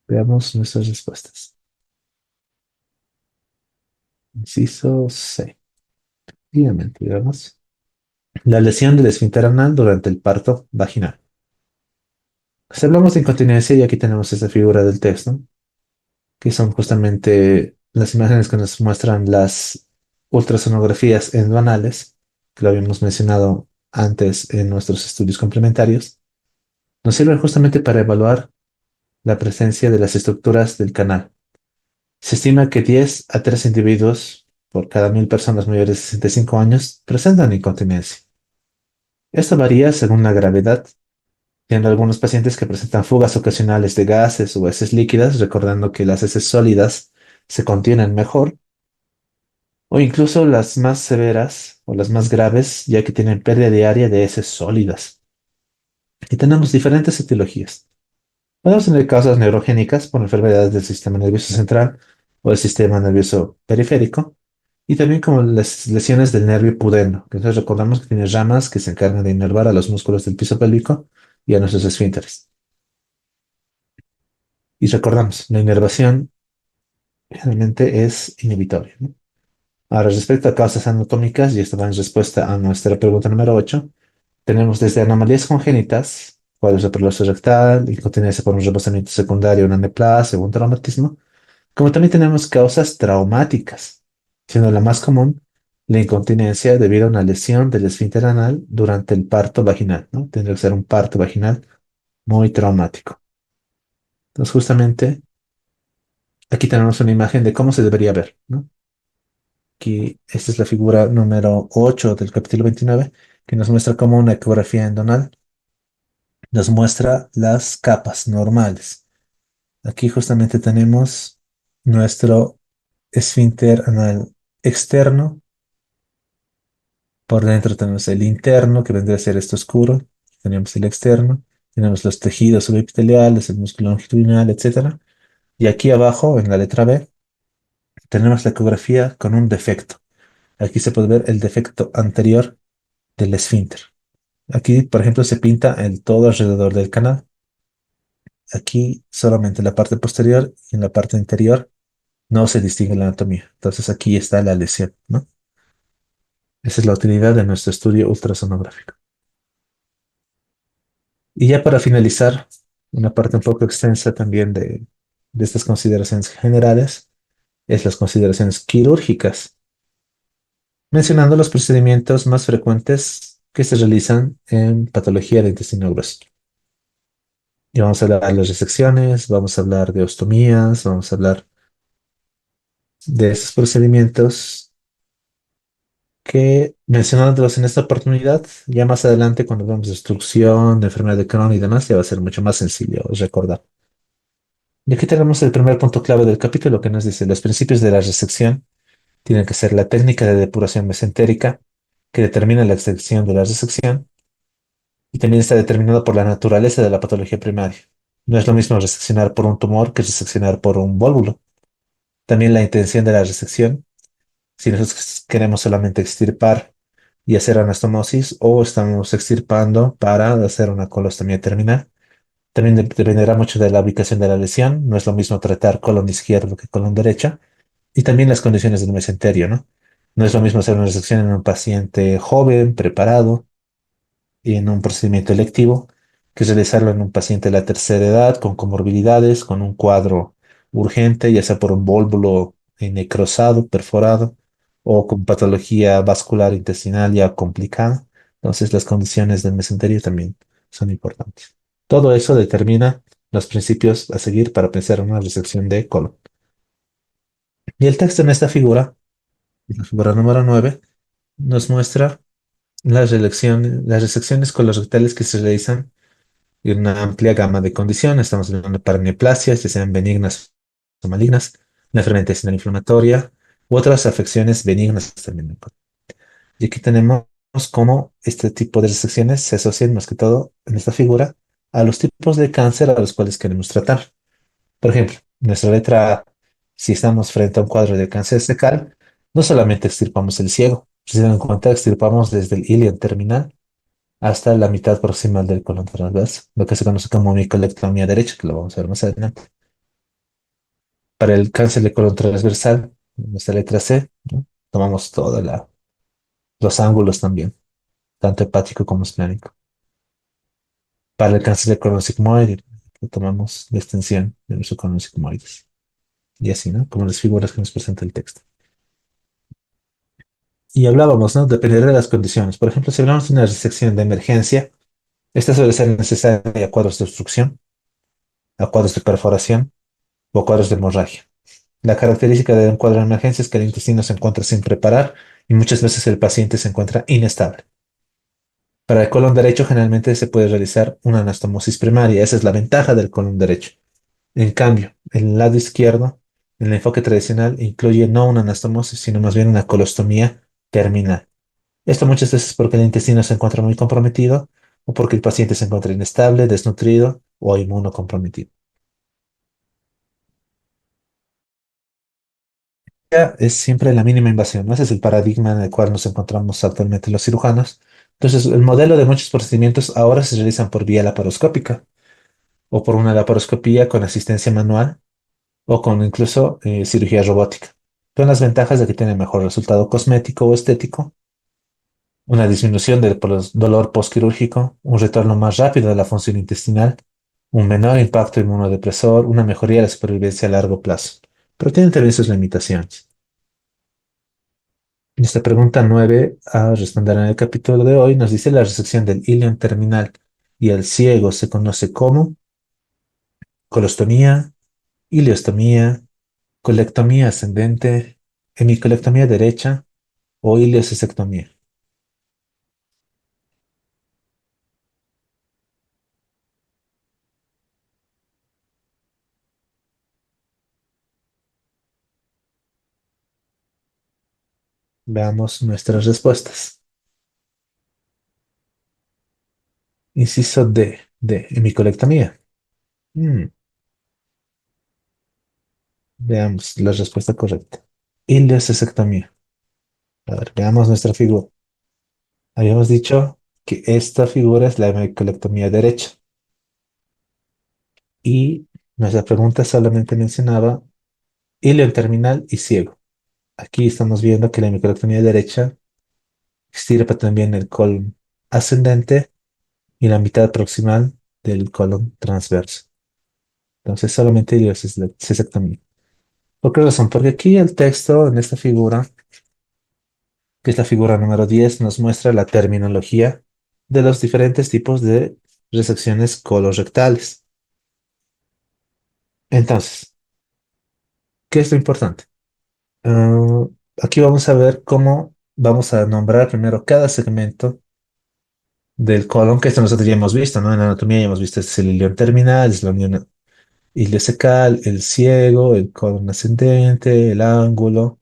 Veamos nuestras respuestas. Inciso C. Efectivamente, veamos. La lesión del esfínter anal durante el parto vaginal. Si hablamos de incontinencia, y aquí tenemos esta figura del texto, que son justamente las imágenes que nos muestran las ultrasonografías endoanales, que lo habíamos mencionado antes en nuestros estudios complementarios, Nos sirven justamente para evaluar la presencia de las estructuras del canal. Se estima que 10 a 3 individuos por cada 1000 personas mayores de 65 años presentan incontinencia. Esto varía según la gravedad, siendo algunos pacientes que presentan fugas ocasionales de gases o heces líquidas, recordando que las heces sólidas se contienen mejor, o incluso las más severas o las más graves, ya que tienen pérdida diaria de heces sólidas. Y tenemos diferentes etiologías. Podemos tener causas neurogénicas por enfermedades del sistema nervioso central o del sistema nervioso periférico, y también como las lesiones del nervio pudendo, que entonces recordamos que tiene ramas que se encargan de inervar a los músculos del piso pélvico y a nuestros esfínteres. Y recordamos, la inervación generalmente es inhibitoria, ¿no? Ahora, respecto a causas anatómicas, y esto va en respuesta a nuestra pregunta número 8, tenemos desde anomalías congénitas, cuadros de prolapso rectal, incontinencia por un rebosamiento secundario, una neoplasia o un traumatismo, como también tenemos causas traumáticas, siendo la más común la incontinencia debido a una lesión del esfínter anal durante el parto vaginal, ¿no? Tendría que ser un parto vaginal muy traumático. Entonces, justamente aquí tenemos una imagen de cómo se debería ver, ¿no? Aquí, esta es la figura número 8 del capítulo 29, que nos muestra cómo una ecografía endonal nos muestra las capas normales. Aquí justamente tenemos nuestro esfínter anal externo. Por dentro tenemos el interno, que vendría a ser esto oscuro. Tenemos el externo. Tenemos los tejidos subepiteliales, el músculo longitudinal, etcétera. Y aquí abajo, en la letra B, tenemos la ecografía con un defecto. Aquí se puede ver el defecto anterior del esfínter. Aquí, por ejemplo, se pinta el todo alrededor del canal. Aquí solamente la parte posterior y en la parte interior no se distingue la anatomía. Entonces aquí está la lesión, ¿no? Esa es la utilidad de nuestro estudio ultrasonográfico. Y ya para finalizar, una parte un poco extensa también de estas consideraciones generales es las consideraciones quirúrgicas, mencionando los procedimientos más frecuentes que se realizan en patología del intestino grueso. Y vamos a hablar de las resecciones, vamos a hablar de ostomías, vamos a hablar de esos procedimientos que mencionándolos en esta oportunidad, ya más adelante cuando veamos destrucción, de enfermedad de Crohn y demás, ya va a ser mucho más sencillo recordar. Y aquí tenemos el primer punto clave del capítulo que nos dice, los principios de la resección tienen que ser la técnica de depuración mesentérica que determina la extensión de la resección y también está determinado por la naturaleza de la patología primaria. No es lo mismo reseccionar por un tumor que reseccionar por un vólvulo. También la intención de la resección, si nosotros queremos solamente extirpar y hacer anastomosis o estamos extirpando para hacer una colostomía terminal. También dependerá mucho de la ubicación de la lesión. No es lo mismo tratar colon izquierdo que colon derecha. Y también las condiciones del mesenterio, ¿no? No es lo mismo hacer una resección en un paciente joven, preparado y en un procedimiento electivo que realizarlo en un paciente de la tercera edad con comorbilidades, con un cuadro urgente, ya sea por un vólvulo necrosado, perforado o con patología vascular intestinal ya complicada. Entonces, las condiciones del mesenterio también son importantes. Todo eso determina los principios a seguir para pensar en una resección de colon. Y el texto en esta figura, la figura número 9, nos muestra las resecciones colorectales que se realizan en una amplia gama de condiciones. Estamos hablando de paraneoplasias, ya sean benignas o malignas, la enfermedad intestinal inflamatoria u otras afecciones benignas también. Y aquí tenemos cómo este tipo de resecciones se asocian más que todo en esta figura a los tipos de cáncer a los cuales queremos tratar. Por ejemplo, nuestra letra A, si estamos frente a un cuadro de cáncer cecal, no solamente extirpamos el ciego, si se dan cuenta, extirpamos desde el ilion terminal hasta la mitad proximal del colon transverso, lo que se conoce como micolectomía derecha, que lo vamos a ver más adelante. Para el cáncer de colon transversal, nuestra letra C, ¿no? Tomamos todos los ángulos también, tanto hepático como esplénico. Para el cáncer de colon sigmoide, tomamos la extensión de nuestro colon sigmoides. Y así, ¿no? Como las figuras que nos presenta el texto. Y hablábamos, ¿no? Dependerá de las condiciones. Por ejemplo, si hablamos de una resección de emergencia, Esta suele ser necesaria a cuadros de obstrucción, a cuadros de perforación o cuadros de hemorragia. La característica de un cuadro de emergencia es que el intestino se encuentra sin preparar y muchas veces el paciente se encuentra inestable. Para el colon derecho generalmente se puede realizar una anastomosis primaria, esa es la ventaja del colon derecho. En cambio, el lado izquierdo, el enfoque tradicional incluye no una anastomosis, sino más bien una colostomía terminal. Esto muchas veces porque el intestino se encuentra muy comprometido o porque el paciente se encuentra inestable, desnutrido o inmunocomprometido. Ya es siempre la mínima invasión, ¿no? Ese es el paradigma en el cual nos encontramos actualmente los cirujanos. Entonces, el modelo de muchos procedimientos ahora se realizan por vía laparoscópica o por una laparoscopía con asistencia manual o con incluso cirugía robótica. Son las ventajas de que tiene mejor resultado cosmético o estético, una disminución del dolor postquirúrgico, un retorno más rápido de la función intestinal, un menor impacto inmunodepresor, una mejoría de la supervivencia a largo plazo. Pero tiene también sus limitaciones. Esta pregunta 9 a responder en el capítulo de hoy nos dice la resección del ilion terminal y el ciego se conoce como colostomía, ileostomía, colectomía ascendente, hemicolectomía derecha o ileocistectomía. Veamos nuestras respuestas. Inciso D, de hemicolectomía. Mm, veamos la respuesta correcta. Ileocistectomía. A ver, veamos nuestra figura. Habíamos dicho que esta figura es la hemicolectomía derecha y nuestra pregunta solamente mencionaba ilion terminal y ciego. Aquí estamos viendo que la hemicolectomía derecha extirpa también el colon ascendente y la mitad proximal del colon transverso. Entonces solamente ileocistectomía. ¿Por qué razón? Porque aquí el texto en esta figura, que es la figura número 10, nos muestra la terminología de los diferentes tipos de resecciones colorectales. Entonces, ¿qué es lo importante? Ah, aquí vamos a ver cómo vamos a nombrar primero cada segmento del colon, que esto nosotros ya hemos visto, ¿no? En anatomía ya hemos visto, este es el ilion terminal, es la unión ileocecal, el ciego, el colon ascendente, el ángulo,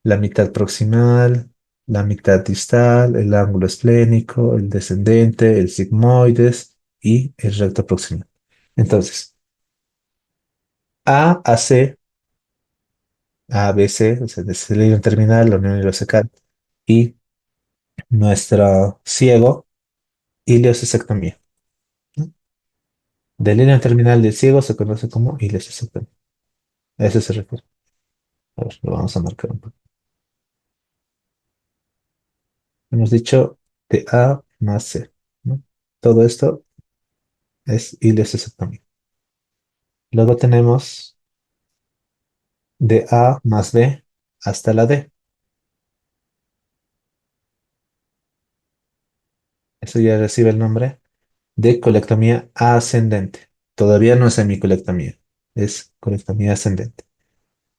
la mitad proximal, la mitad distal, el ángulo esplénico, el descendente, el sigmoides y el recto proximal. Entonces, A a C, A, B, C, o sea, desde el ilion terminal, la unión ileocecal y nuestro ciego, ileocistectomía, ¿no? Del ilion terminal del ciego se conoce como ileocistectomía. A eso se refiere. A ver, lo vamos a marcar un poco. Hemos dicho de A más C, ¿no? Todo esto es ileocistectomía. Luego tenemos de A más B hasta la D. Eso ya recibe el nombre de colectomía ascendente. Todavía no es hemicolectomía, es colectomía ascendente.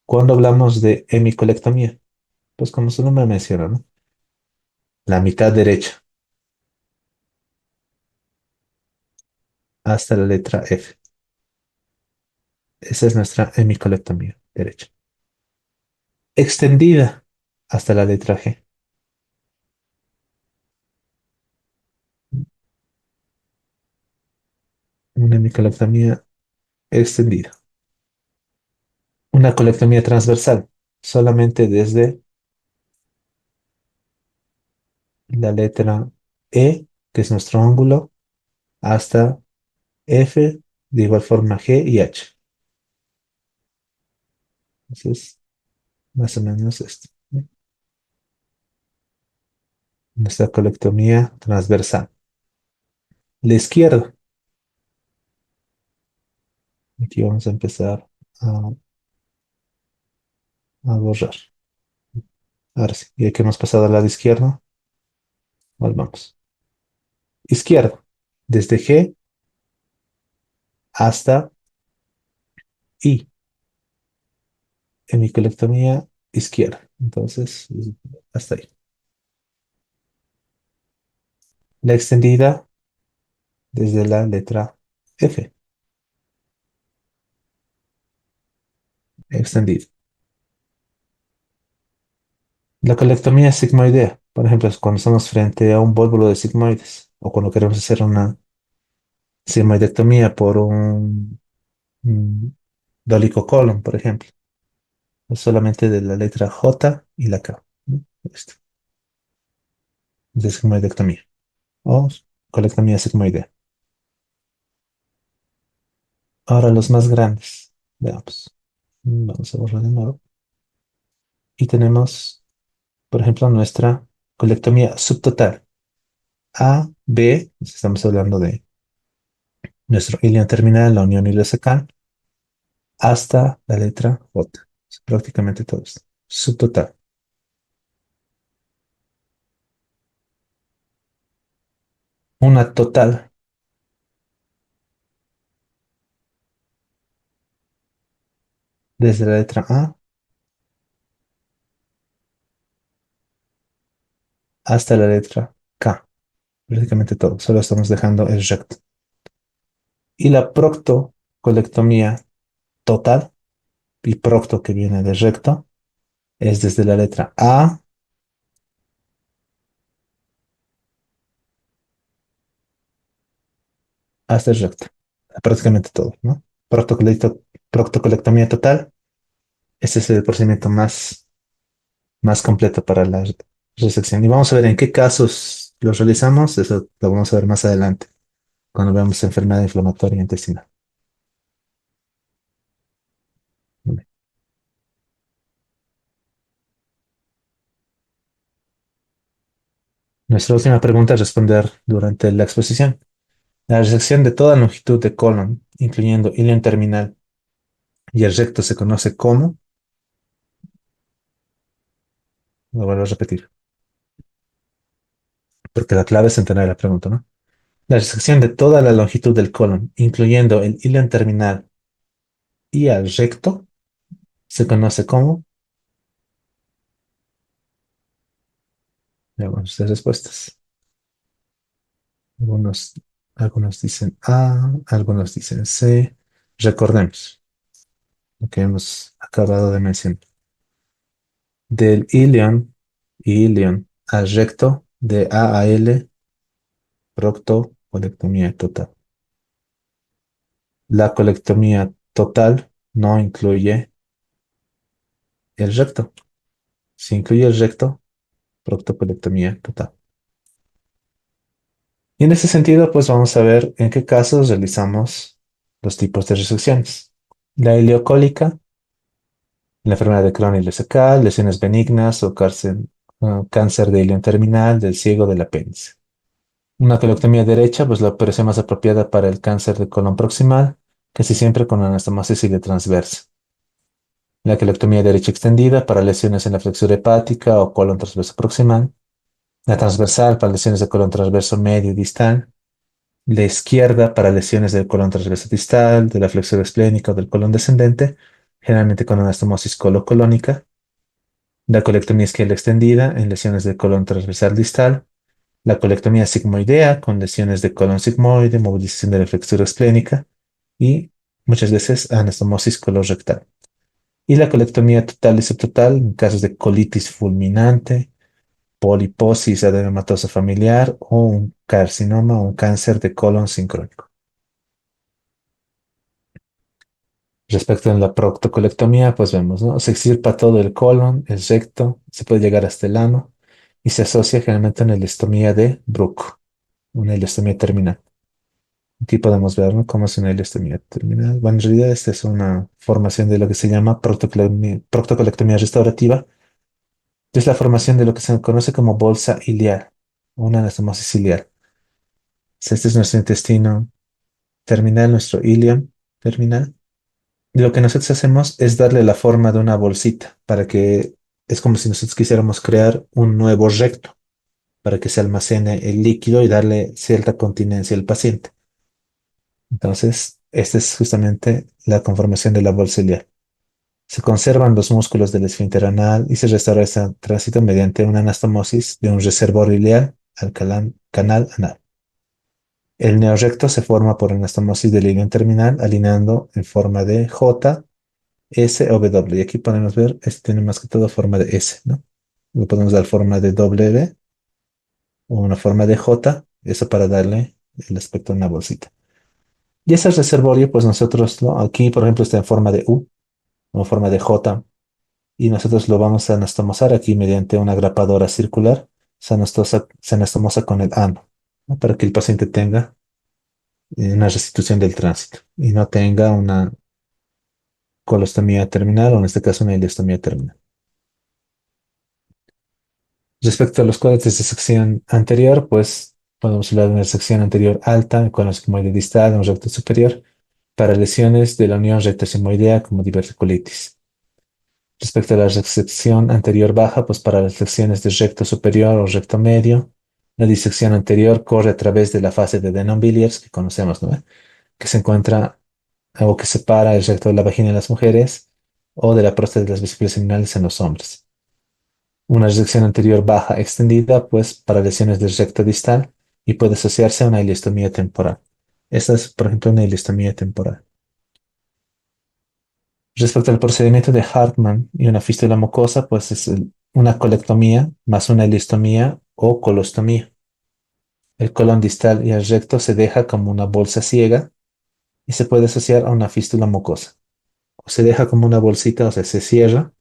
¿Cuándo hablamos de hemicolectomía? Pues como su nombre menciona, ¿no? La mitad derecha hasta la letra F. Esa es nuestra hemicolectomía derecha. Extendida hasta la letra G. Una hemicolectomía extendida. Una colectomía transversal, solamente desde la letra E, que es nuestro ángulo, hasta F, de igual forma G y H. Entonces, más o menos esto, ¿no? Nuestra colectomía transversal. La izquierda. Aquí vamos a empezar a borrar. Ahora sí, ya que hemos pasado al lado izquierdo, volvamos. Izquierda. desde G hasta I, hemicolectomía izquierda. Entonces, hasta ahí. La extendida desde la letra F, extendida. La colectomía sigmoidea, por ejemplo, es cuando estamos frente a un volvulo de sigmoides o cuando queremos hacer una sigmoidectomía por un dolicocolon, por ejemplo. Es solamente de la letra J y la K, ¿no? Esto, de sigmoidectomía o colectomía sigmoidea. Ahora los más grandes. Veamos. Vamos a borrar de nuevo. Y tenemos, por ejemplo, nuestra colectomía subtotal. A, B, pues estamos hablando de nuestro ilion terminal, la unión ileocecal, hasta la letra J. Es prácticamente todo esto. Subtotal. Una total desde la letra A hasta la letra K. Prácticamente todo. Solo estamos dejando el recto. Y la proctocolectomía total, y procto que viene de recto, es desde la letra A hasta el recto. Prácticamente todo, ¿no? Proctocolectomía total. Ese es el procedimiento más completo para la resección. Y vamos a ver en qué casos los realizamos. Eso lo vamos a ver más adelante, cuando veamos enfermedad inflamatoria intestinal. Vale. Nuestra última pregunta a responder durante la exposición. La resección de toda longitud de colon, incluyendo ilion terminal y el recto, se conoce como, lo vuelvo a repetir, porque la clave es entender la pregunta, ¿no? La resección de toda la longitud del colon, incluyendo el ilion terminal y el recto, se conoce como, veamos las respuestas. Algunos, algunos dicen A, algunos dicen C. Recordemos lo que hemos acabado de mencionar. Del ilion al recto, de A a L, proctocolectomía total. La colectomía total no incluye el recto. Si incluye el recto, proctocolectomía total. Y en ese sentido, pues vamos a ver en qué casos realizamos los tipos de resecciones. La ileocólica, la enfermedad de Crohn y LSK, lesiones benignas o cáncer de ilion terminal, del ciego, del apéndice. Una colectomía derecha, pues la operación más apropiada para el cáncer de colon proximal, casi siempre con anastomosis transversa. La colectomía derecha extendida para lesiones en la flexura hepática o colon transverso proximal. La transversal para lesiones de colon transverso medio y distal. La izquierda para lesiones del colon transverso distal, de la flexura esplénica o del colon descendente, generalmente con anastomosis colocolónica. La colectomía isquial extendida en lesiones del colon transversal distal. La colectomía sigmoidea con lesiones de colon sigmoide, movilización de la flexura esplénica y muchas veces anastomosis colorectal. Y la colectomía total y subtotal en casos de colitis fulminante, poliposis adenomatosa familiar o un carcinoma o un cáncer de colon sincrónico. Respecto a la proctocolectomía, pues vemos, ¿no? Se extirpa todo el colon, el recto, se puede llegar hasta el ano y se asocia generalmente a una ileostomía de Bruch, una ileostomía terminal. Aquí podemos ver, ¿no?, cómo es una ileostomía terminal. Bueno, en realidad esta es una formación de lo que se llama proctocolectomía restaurativa. Es la formación de lo que se conoce como bolsa iliar, o una anastomosis ciliar. Este es nuestro intestino terminal, nuestro ilion terminal. Y lo que nosotros hacemos es darle la forma de una bolsita para que es como si nosotros quisiéramos crear un nuevo recto. para que se almacene el líquido y darle cierta continencia al paciente. Entonces, esta es justamente la conformación de la bolsa ileal. Se conservan los músculos del esfínter anal y se restaura este tránsito mediante una anastomosis de un reservorio ileal al canal anal. El neorrecto se forma por anastomosis del ilion terminal alineando en forma de J, S o W. Y aquí podemos ver, este tiene más que todo forma de S, ¿no? Le podemos dar forma de W o una forma de J, eso para darle el aspecto de una bolsita. Y ese reservorio, pues nosotros, ¿no? Aquí, por ejemplo, está en forma de U o forma de J, y nosotros lo vamos a anastomosar aquí mediante una grapadora circular. Se anastomosa con el ano, ¿no? Para que el paciente tenga una restitución del tránsito y no tenga una colostomía terminal o en este caso una ileostomía terminal. Respecto a los cuadros de sección anterior, pues podemos hablar de una sección anterior alta con la sigmoide distal, un recto superior, para lesiones de la unión recto-sigmoidea como diverticulitis. Respecto a la sección anterior baja, pues para las secciones de recto superior o recto medio, la disección anterior corre a través de la fase de Denon-Villiers que conocemos, ¿no? Que se encuentra o que separa el recto de la vagina en las mujeres o de la próstata de las vesículas seminales en los hombres. Una resección anterior baja extendida, pues para lesiones del recto distal y puede asociarse a una ileostomía temporal. Esta es, por ejemplo, una ileostomía temporal. Respecto al procedimiento de Hartmann y una fístula mucosa, pues es una colectomía más una ileostomía o colostomía. El colon distal y el recto se deja como una bolsa ciega y se puede asociar a una fístula mucosa. O se deja como una bolsita, o sea, se cierra,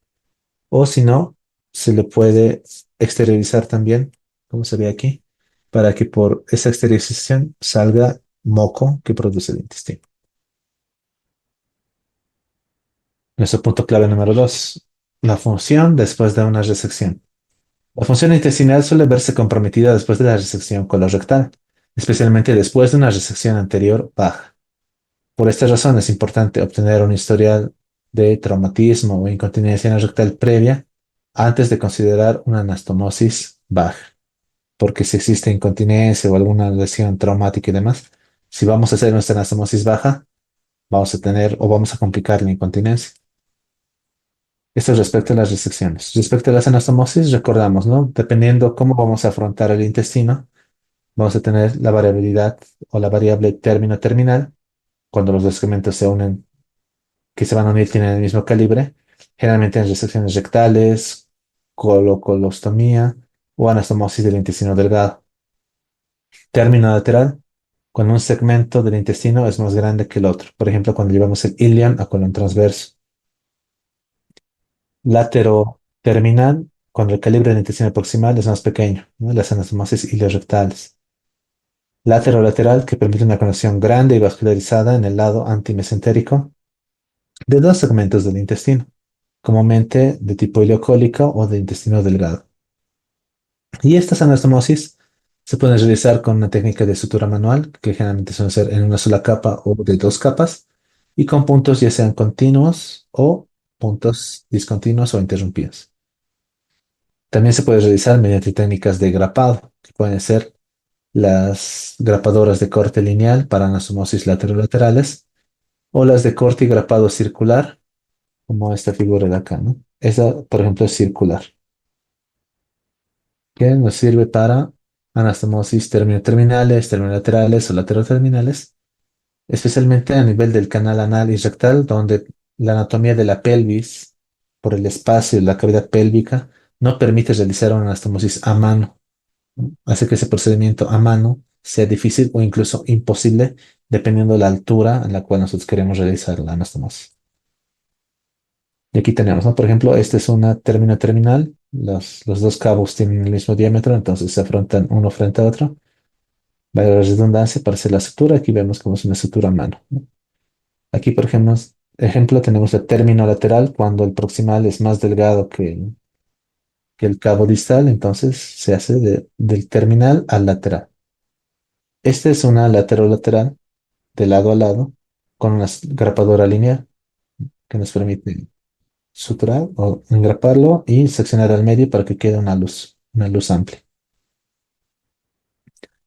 o si no, se le puede exteriorizar también, como se ve aquí, para que por esa exteriorización salga moco que produce el intestino. Nuestro punto clave número 2, la función después de una resección. La función intestinal suele verse comprometida después de la resección colorectal, especialmente después de una resección anterior baja. Por esta razón es importante obtener un historial de traumatismo o incontinencia anal rectal previa antes de considerar una anastomosis baja, porque si existe incontinencia o alguna lesión traumática y demás, si vamos a hacer nuestra anastomosis baja, vamos a tener o vamos a complicar la incontinencia. Esto es respecto a las resecciones. Respecto a las anastomosis, recordamos, ¿no? Dependiendo cómo vamos a afrontar el intestino, vamos a tener la variabilidad o la variable término-terminal, cuando los dos segmentos se unen, que se van a unir, tienen el mismo calibre, generalmente en resecciones rectales, colocolostomía o anastomosis del intestino delgado. Término lateral, cuando un segmento del intestino es más grande que el otro. Por ejemplo, cuando llevamos el ilion a colon transverso. Terminal, cuando el calibre del intestino proximal es más pequeño, ¿no? Las anastomosis ileorrectales. Lateral, que permite una conexión grande y vascularizada en el lado antimesentérico de dos segmentos del intestino, comúnmente de tipo ileocólico o de intestino delgado. Y estas anastomosis se pueden realizar con una técnica de sutura manual, que generalmente suele ser en una sola capa o de dos capas, y con puntos ya sean continuos o puntos discontinuos o interrumpidos. También se puede realizar mediante técnicas de grapado, que pueden ser las grapadoras de corte lineal para anastomosis laterolaterales o las de corte y grapado circular, como esta figura de acá, ¿no? Esa, por ejemplo, es circular, que nos sirve para anastomosis terminales, terminolaterales o lateroterminales, especialmente a nivel del canal anal y rectal, donde la anatomía de la pelvis, por el espacio de la cavidad pélvica, no permite realizar una anastomosis a mano. Hace que ese procedimiento a mano sea difícil o incluso imposible dependiendo de la altura en la cual nosotros queremos realizar la anastomosis. Y aquí tenemos, ¿no? Por ejemplo, esta es una término terminal. Los dos cabos tienen el mismo diámetro, entonces se afrontan uno frente a otro. Vale la redundancia para hacer la sutura. Aquí vemos cómo es una sutura a mano, ¿no? Aquí, por ejemplo, tenemos el término lateral cuando el proximal es más delgado que el cabo distal, entonces se hace del terminal al lateral. Esta es una lateral de lado a lado con una grapadora lineal que nos permite suturar o engraparlo y seccionar al medio para que quede una luz amplia.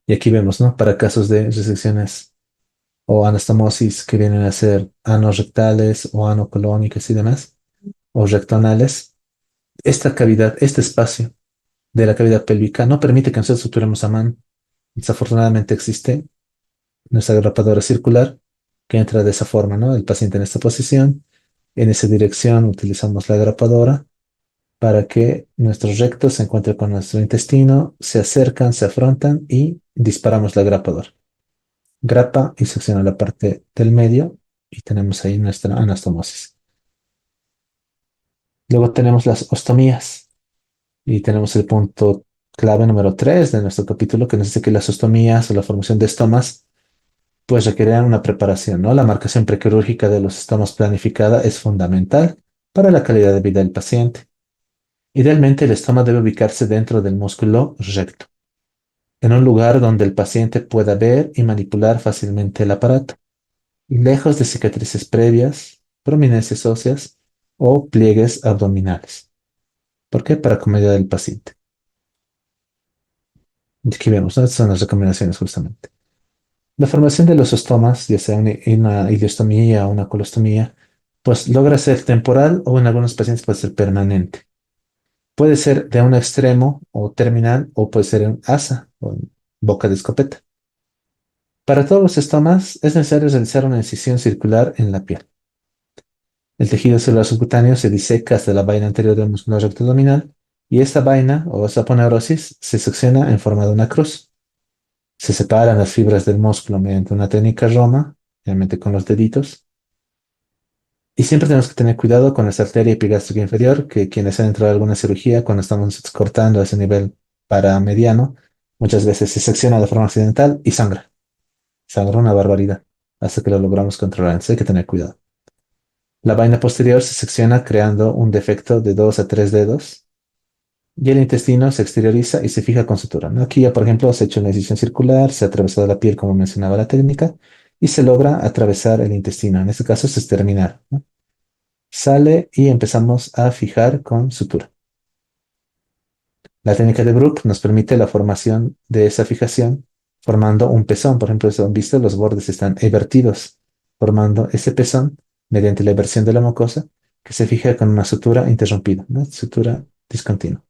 Y aquí vemos, ¿no? Para casos de resecciones o anastomosis que vienen a ser anorrectales o anocolónicas y demás, o rectoanales, esta cavidad, este espacio de la cavidad pélvica no permite que nosotros suturemos a mano. Desafortunadamente existe nuestra grapadora circular que entra de esa forma, ¿no? El paciente en esta posición, en esa dirección utilizamos la grapadora para que nuestro recto se encuentre con nuestro intestino, se acercan, se afrontan y disparamos la grapadora. Grapa y secciona la parte del medio y tenemos ahí nuestra anastomosis. Luego tenemos las ostomías y tenemos el punto clave número 3 de nuestro capítulo que nos dice que las ostomías o la formación de estomas pues requerirán una preparación, ¿no? La marcación prequirúrgica de los estomas planificada es fundamental para la calidad de vida del paciente. Idealmente, el estoma debe ubicarse dentro del músculo recto, en un lugar donde el paciente pueda ver y manipular fácilmente el aparato, lejos de cicatrices previas, prominencias óseas o pliegues abdominales. ¿Por qué? Para comodidad del paciente. Y aquí vemos, ¿no? Estas son las recomendaciones justamente. La formación de los estomas, ya sea una ileostomía o una colostomía, pues logra ser temporal o en algunos pacientes puede ser permanente. Puede ser de un extremo o terminal o puede ser en asa o en boca de escopeta. Para todos los estomas es necesario realizar una incisión circular en la piel. El tejido celular subcutáneo se diseca hasta la vaina anterior del músculo recto abdominal y esta vaina o esa aponeurosis se secciona en forma de una cruz. Se separan las fibras del músculo mediante una técnica Roma, realmente con los deditos. Y siempre tenemos que tener cuidado con esta arteria epigástrica inferior, que quienes han entrado a alguna cirugía, cuando estamos cortando a ese nivel paramediano, muchas veces se secciona de forma accidental y sangra. Sangra una barbaridad hasta que lo logramos controlar. Entonces hay que tener cuidado. La vaina posterior se secciona creando un defecto de 2 a 3 dedos y el intestino se exterioriza y se fija con sutura, ¿no? Aquí ya, por ejemplo, se ha hecho una incisión circular, se ha atravesado la piel como mencionaba la técnica y se logra atravesar el intestino. En este caso es exterminar, ¿no? Sale y empezamos a fijar con sutura. La técnica de Brook nos permite la formación de esa fijación formando un pezón. Por ejemplo, si han visto, los bordes están evertidos, formando ese pezón mediante la eversión de la mucosa que se fija con una sutura interrumpida, ¿no? Sutura discontinua.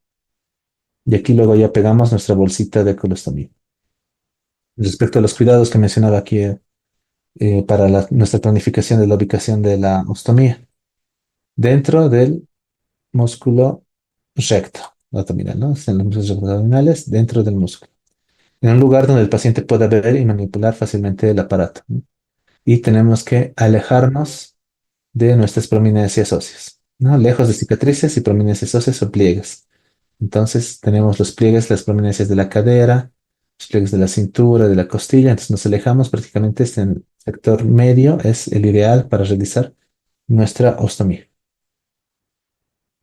Y aquí luego ya pegamos nuestra bolsita de colostomía. Respecto a los cuidados que mencionaba aquí para nuestra planificación de la ubicación de la ostomía, dentro del músculo recto abdominal, ¿no? En los músculos abdominales, dentro del músculo. En un lugar donde el paciente pueda ver y manipular fácilmente el aparato, ¿no? Y tenemos que alejarnos de nuestras prominencias óseas, ¿no? Lejos de cicatrices y prominencias óseas o pliegues. Entonces tenemos los pliegues, las prominencias de la cadera, los pliegues de la cintura, de la costilla. Entonces nos alejamos prácticamente este sector medio es el ideal para realizar nuestra ostomía.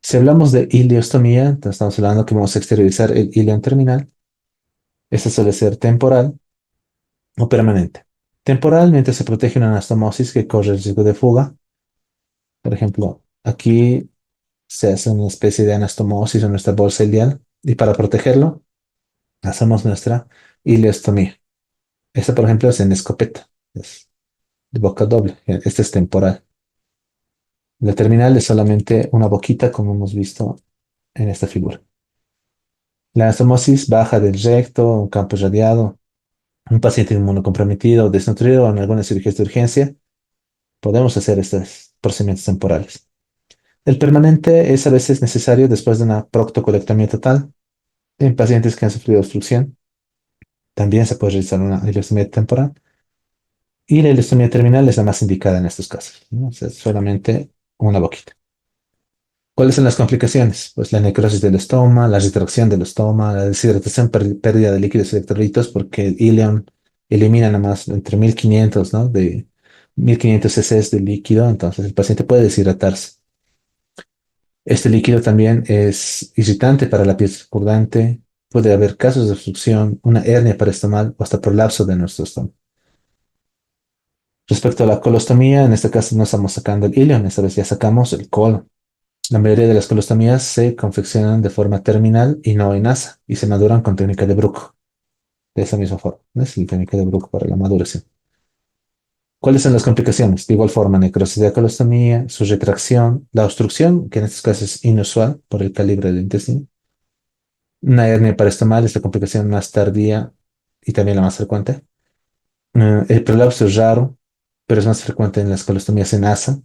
Si hablamos de ileostomía, entonces estamos hablando que vamos a exteriorizar el ileón terminal. Esta suele ser temporal o permanente. Temporal mientras se protege una anastomosis que corre el riesgo de fuga. Por ejemplo, aquí se hace una especie de anastomosis en nuestra bolsa ileal y para protegerlo hacemos nuestra ileostomía. Esta, por ejemplo, es en escopeta, es de boca doble. Esta es temporal. La terminal es solamente una boquita, como hemos visto en esta figura. La anastomosis baja del recto, un campo irradiado, un paciente inmunocomprometido o desnutrido o en algunas cirugías de urgencia, podemos hacer estos procedimientos temporales. El permanente es a veces necesario después de una proctocolectomía total en pacientes que han sufrido obstrucción. También se puede realizar una ileostomía temporal. Y la ileostomía terminal es la más indicada en estos casos, ¿no? O sea, solamente una boquita. ¿Cuáles son las complicaciones? Pues la necrosis del estoma, la retracción del estoma, la deshidratación, pérdida de líquidos y electrolitos, porque el ileón elimina nada más entre 1500, ¿no? De 1500 cc de líquido, entonces el paciente puede deshidratarse. Este líquido también es irritante para la piel circundante, puede haber casos de obstrucción, una hernia paraestomal o hasta prolapso de nuestro estómago. Respecto a la colostomía, en este caso no estamos sacando el ilion, esta vez ya sacamos el colon. La mayoría de las colostomías se confeccionan de forma terminal y no en asa, y se maduran con técnica de Bruch. de esa misma forma. ¿No? Es la técnica de Bruch para la maduración. ¿Cuáles son las complicaciones? De igual forma, necrosis de la colostomía, su retracción, la obstrucción, que en estos casos es inusual por el calibre del intestino. Una hernia paraestomal es la complicación más tardía y también la más frecuente. El prolapso es raro, pero es más frecuente en las colostomías en asa.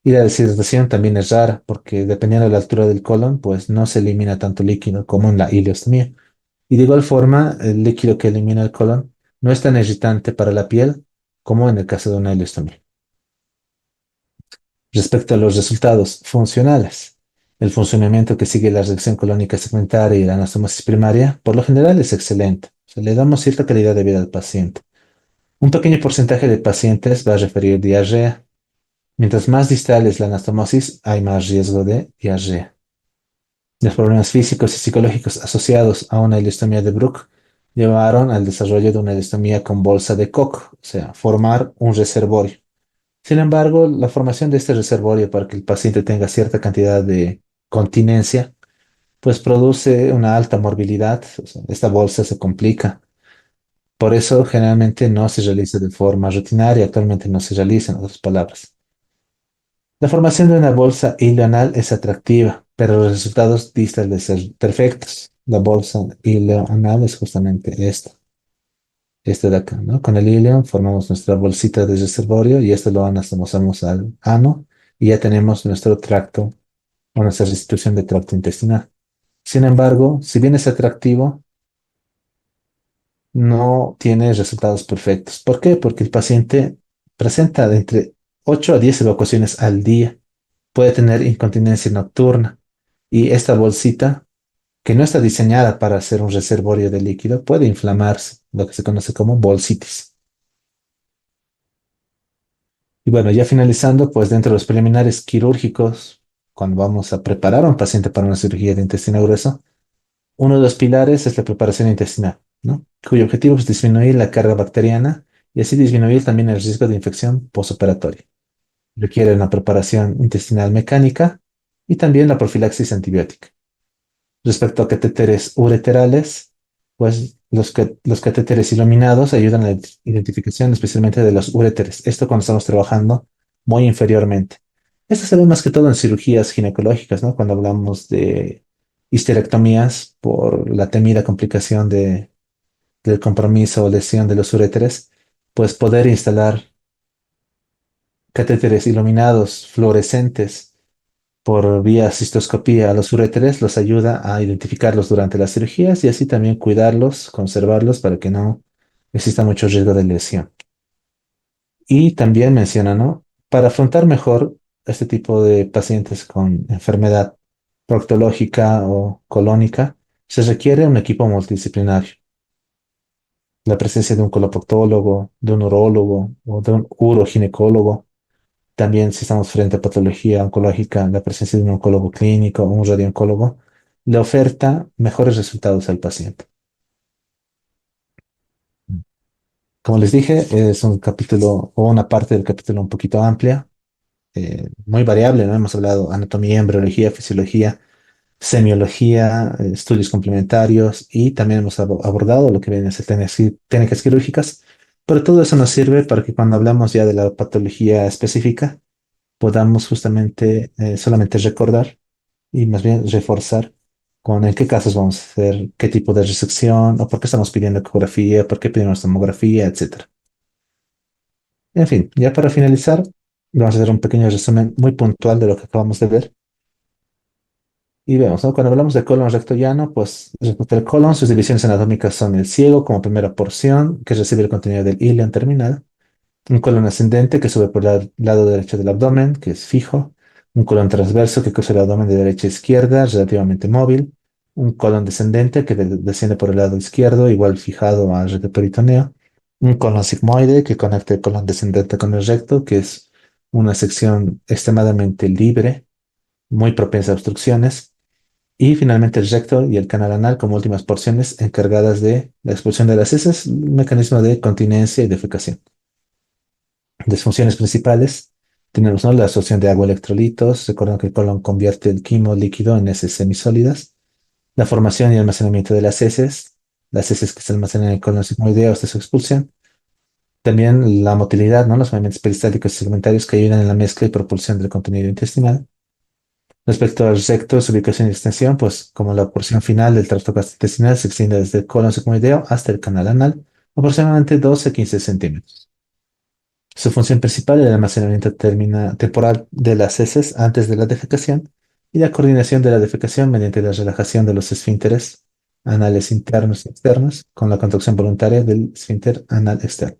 Y la deshidratación también es rara, porque dependiendo de la altura del colon, pues no se elimina tanto líquido como en la ileostomía. Y de igual forma, el líquido que elimina el colon no es tan irritante para la piel como en el caso de una ileostomía. Respecto a los resultados funcionales, el funcionamiento que sigue la reacción colónica segmentaria y la anastomosis primaria, por lo general es excelente. O sea, le damos cierta calidad de vida al paciente. Un pequeño porcentaje de pacientes va a referir diarrea. Mientras más distal es la anastomosis, hay más riesgo de diarrea. Los problemas físicos y psicológicos asociados a una ileostomía de Bruch llevaron al desarrollo de una ileostomía con bolsa de Koch, o sea, formar un reservorio. Sin embargo, la formación de este reservorio para que el paciente tenga cierta cantidad de continencia, pues produce una alta morbilidad. O sea, esta bolsa se complica. Por eso, generalmente no se realiza de forma rutinaria. Actualmente no se realiza, en otras palabras. La formación de una bolsa ileoanal es atractiva, pero los resultados distan de ser perfectos. La bolsa ileoanal es justamente esta de acá, ¿no? Con el ileo formamos nuestra bolsita de reservorio y esto lo anastomosamos al ano y ya tenemos nuestro tracto o nuestra restitución de tracto intestinal. Sin embargo, si bien es atractivo, no tiene resultados perfectos. ¿Por qué? Porque el paciente presenta de entre 8 a 10 evacuaciones al día. Puede tener incontinencia nocturna y esta bolsita, que no está diseñada para ser un reservorio de líquido, puede inflamarse, lo que se conoce como bolsitis. Y bueno, ya finalizando, pues dentro de los preliminares quirúrgicos, cuando vamos a preparar a un paciente para una cirugía de intestino grueso, uno de los pilares es la preparación intestinal, ¿no? Cuyo objetivo es disminuir la carga bacteriana y así disminuir también el riesgo de infección postoperatoria. Requiere una preparación intestinal mecánica y también la profilaxis antibiótica. Respecto a catéteres ureterales, pues los catéteres iluminados ayudan a la identificación especialmente de los uréteres. Esto cuando estamos trabajando muy inferiormente. Esto se ve más que todo en cirugías ginecológicas, ¿no? Cuando hablamos de histerectomías por la temida complicación del compromiso o lesión de los uréteres, pues poder instalar catéteres iluminados fluorescentes por vía cistoscopía a los uréteres los ayuda a identificarlos durante las cirugías y así también cuidarlos, conservarlos para que no exista mucho riesgo de lesión. Y también menciona, ¿no? Para afrontar mejor este tipo de pacientes con enfermedad proctológica o colónica, se requiere un equipo multidisciplinario. La presencia de un coloproctólogo, de un urólogo o de un uroginecólogo. También si estamos frente a patología oncológica, la presencia de un oncólogo clínico o un radiooncólogo le oferta mejores resultados al paciente. Como les dije, es un capítulo o una parte del capítulo un poquito amplia, muy variable, ¿no? Hemos hablado anatomía, embriología, fisiología, semiología, estudios complementarios y también hemos abordado lo que vienen a ser técnicas quirúrgicas, pero todo eso nos sirve para que cuando hablamos ya de la patología específica, podamos justamente solamente recordar y más bien reforzar con en qué casos vamos a hacer, qué tipo de resección, o por qué estamos pidiendo ecografía, por qué pedimos tomografía, etcétera. En fin, ya para finalizar, vamos a hacer un pequeño resumen muy puntual de lo que acabamos de ver. Y vemos, ¿no? Cuando hablamos de colon recto llano, pues respecto al colon, sus divisiones anatómicas son el ciego como primera porción, que recibe el contenido del ileón terminal, un colon ascendente que sube por el lado derecho del abdomen, que es fijo, un colon transverso que cruza el abdomen de derecha a izquierda, relativamente móvil, un colon descendente que desciende por el lado izquierdo, igual fijado al recto peritoneo, un colon sigmoide que conecta el colon descendente con el recto, que es una sección extremadamente libre, muy propensa a obstrucciones, y finalmente el recto y el canal anal como últimas porciones encargadas de la expulsión de las heces, un mecanismo de continencia y defecación. Disfunciones principales, tenemos, ¿no? La absorción de agua, electrolitos. Recuerden que el colon convierte el quimo líquido en heces semisólidas. La formación y almacenamiento de las heces. las heces que se almacenan en el colon sigmoideo hasta su expulsión. También la motilidad, ¿no? Los movimientos peristálticos y segmentarios que ayudan en la mezcla y propulsión del contenido intestinal. Respecto al recto, su ubicación y extensión, pues como la porción final del tracto gastrointestinal se extiende desde el colon sigmoideo hasta el canal anal, aproximadamente 12 a 15 centímetros. Su función principal es el almacenamiento temporal de las heces antes de la defecación y la coordinación de la defecación mediante la relajación de los esfínteres anales internos y externos con la contracción voluntaria del esfínter anal externo.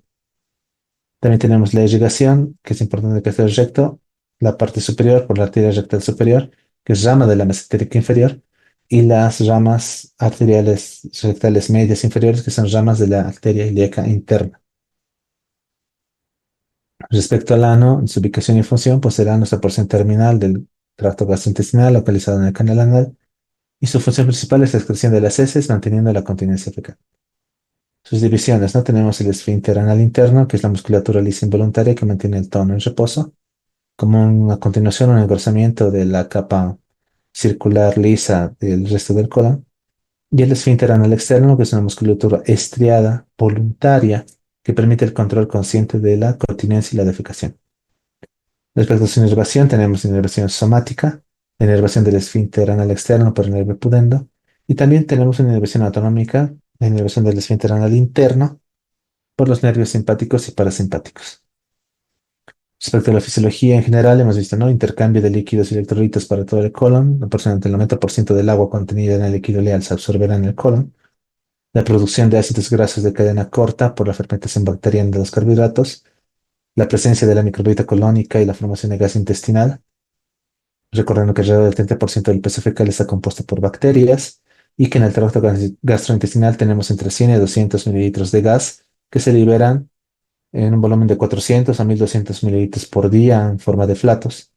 También tenemos la irrigación, que es importante que esté recto, la parte superior por la arteria rectal superior, que es rama de la mesentérica inferior, y las ramas arteriales rectales medias inferiores, que son ramas de la arteria ilíaca interna. Respecto al ano, su ubicación y función, pues será nuestra porción terminal del tracto gastrointestinal localizado en el canal anal, y su función principal es la excreción de las heces, manteniendo la continencia fecal. Sus divisiones, ¿no? Tenemos el esfínter anal interno, que es la musculatura lisa involuntaria que mantiene el tono en reposo, como a continuación un engrosamiento de la capa circular lisa del resto del colon, y el esfínter anal externo, que es una musculatura estriada, voluntaria, que permite el control consciente de la continencia y la defecación. Respecto a su inervación, tenemos inervación somática, la inervación del esfínter anal externo por el nervio pudendo, y también tenemos una inervación autonómica, la inervación del esfínter anal interno por los nervios simpáticos y parasimpáticos. Respecto a la fisiología en general, hemos visto, ¿no? Intercambio de líquidos y electrolitos para todo el colon. Aproximadamente el 90% del agua contenida en el líquido ileal se absorberá en el colon. La producción de ácidos grasos de cadena corta por la fermentación bacteriana de los carbohidratos. La presencia de la microbiota colónica y la formación de gas intestinal. Recordando que alrededor del 30% del peso fecal está compuesto por bacterias y que en el tracto gastrointestinal tenemos entre 100 y 200 mililitros de gas que se liberan en un volumen de 400 a 1200 mililitros por día en forma de flatos.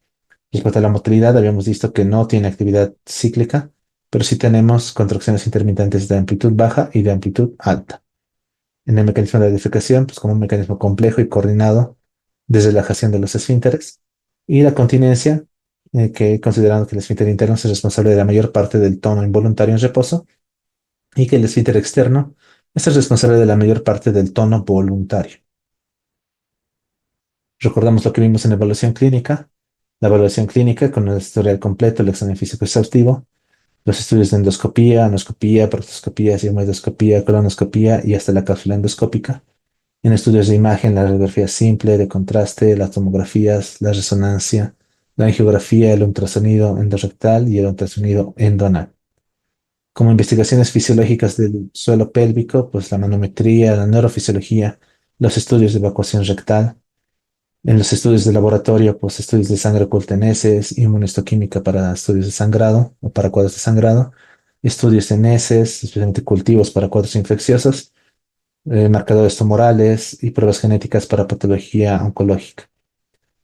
Respecto a la motilidad, habíamos visto que no tiene actividad cíclica, pero sí tenemos contracciones intermitentes de amplitud baja y de amplitud alta. En el mecanismo de la defecación, pues como un mecanismo complejo y coordinado de relajación de los esfínteres. Y la continencia, que considerando que el esfínter interno es responsable de la mayor parte del tono involuntario en reposo y que el esfínter externo es el responsable de la mayor parte del tono voluntario. Recordamos lo que vimos en la evaluación clínica. La evaluación clínica con el historial completo, el examen físico exhaustivo, los estudios de endoscopía, anoscopía, proctoscopía, sigmoidoscopía, colonoscopía y hasta la cápsula endoscópica. En estudios de imagen, la radiografía simple, de contraste, las tomografías, la resonancia, la angiografía, el ultrasonido endorrectal y el ultrasonido endonal. Como investigaciones fisiológicas del suelo pélvico, pues la manometría, la neurofisiología, los estudios de evacuación rectal. En los estudios de laboratorio, pues estudios de sangre oculta en heces, inmunohistoquímica para estudios de sangrado o para cuadros de sangrado, estudios en heces, especialmente cultivos para cuadros infecciosos, marcadores tumorales y pruebas genéticas para patología oncológica.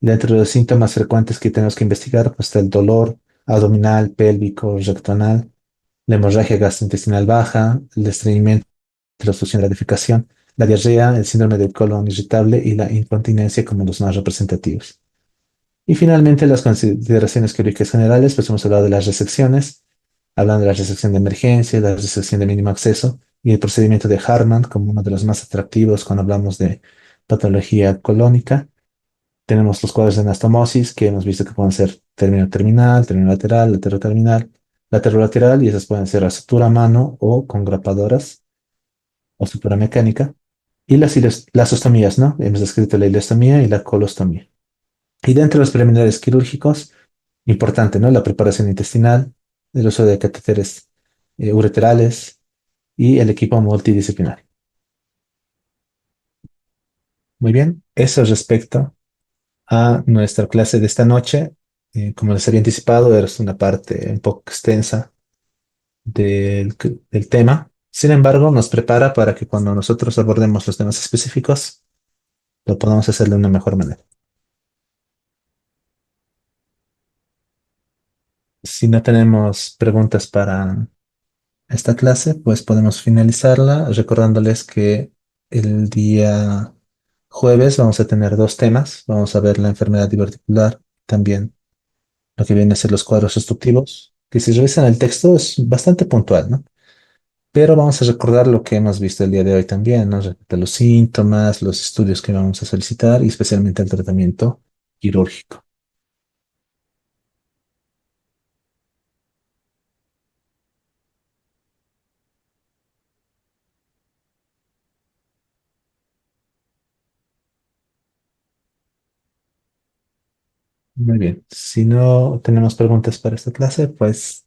Dentro de los síntomas frecuentes que tenemos que investigar, pues está el dolor abdominal, pélvico, rectoanal, la hemorragia gastrointestinal baja, el estreñimiento, la obstrucción de la defecación, la diarrea, el síndrome del colon irritable y la incontinencia como los más representativos. Y finalmente, las consideraciones quirúrgicas generales, pues hemos hablado de las resecciones, hablando de la resección de emergencia, la resección de mínimo acceso y el procedimiento de Hartmann como uno de los más atractivos cuando hablamos de patología colónica. Tenemos los cuadros de anastomosis que hemos visto que pueden ser término terminal, término lateral, lateroterminal, laterolateral y esas pueden ser a sutura a mano o con grapadoras o sutura mecánica. Y las ostomías, ¿no? Hemos descrito la ileostomía y la colostomía. Y dentro de los preliminares quirúrgicos, importante, ¿no? La preparación intestinal, el uso de catéteres ureterales y el equipo multidisciplinar. Muy bien, eso respecto a nuestra clase de esta noche. Como les había anticipado, es una parte un poco extensa del tema. Sin embargo, nos prepara para que cuando nosotros abordemos los temas específicos, lo podamos hacer de una mejor manera. Si no tenemos preguntas para esta clase, pues podemos finalizarla recordándoles que el día jueves vamos a tener dos temas. Vamos a ver la enfermedad diverticular, también lo que viene a ser los cuadros obstructivos, que si revisan el texto es bastante puntual, ¿no? pero vamos a recordar lo que hemos visto el día de hoy también, ¿no? Respecto a los síntomas, los estudios que vamos a solicitar y especialmente el tratamiento quirúrgico. Muy bien. Si no tenemos preguntas para esta clase, pues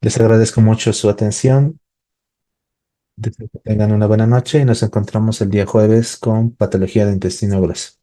les agradezco mucho su atención. Deseo que tengan una buena noche y nos encontramos el día jueves con patología de intestino grueso.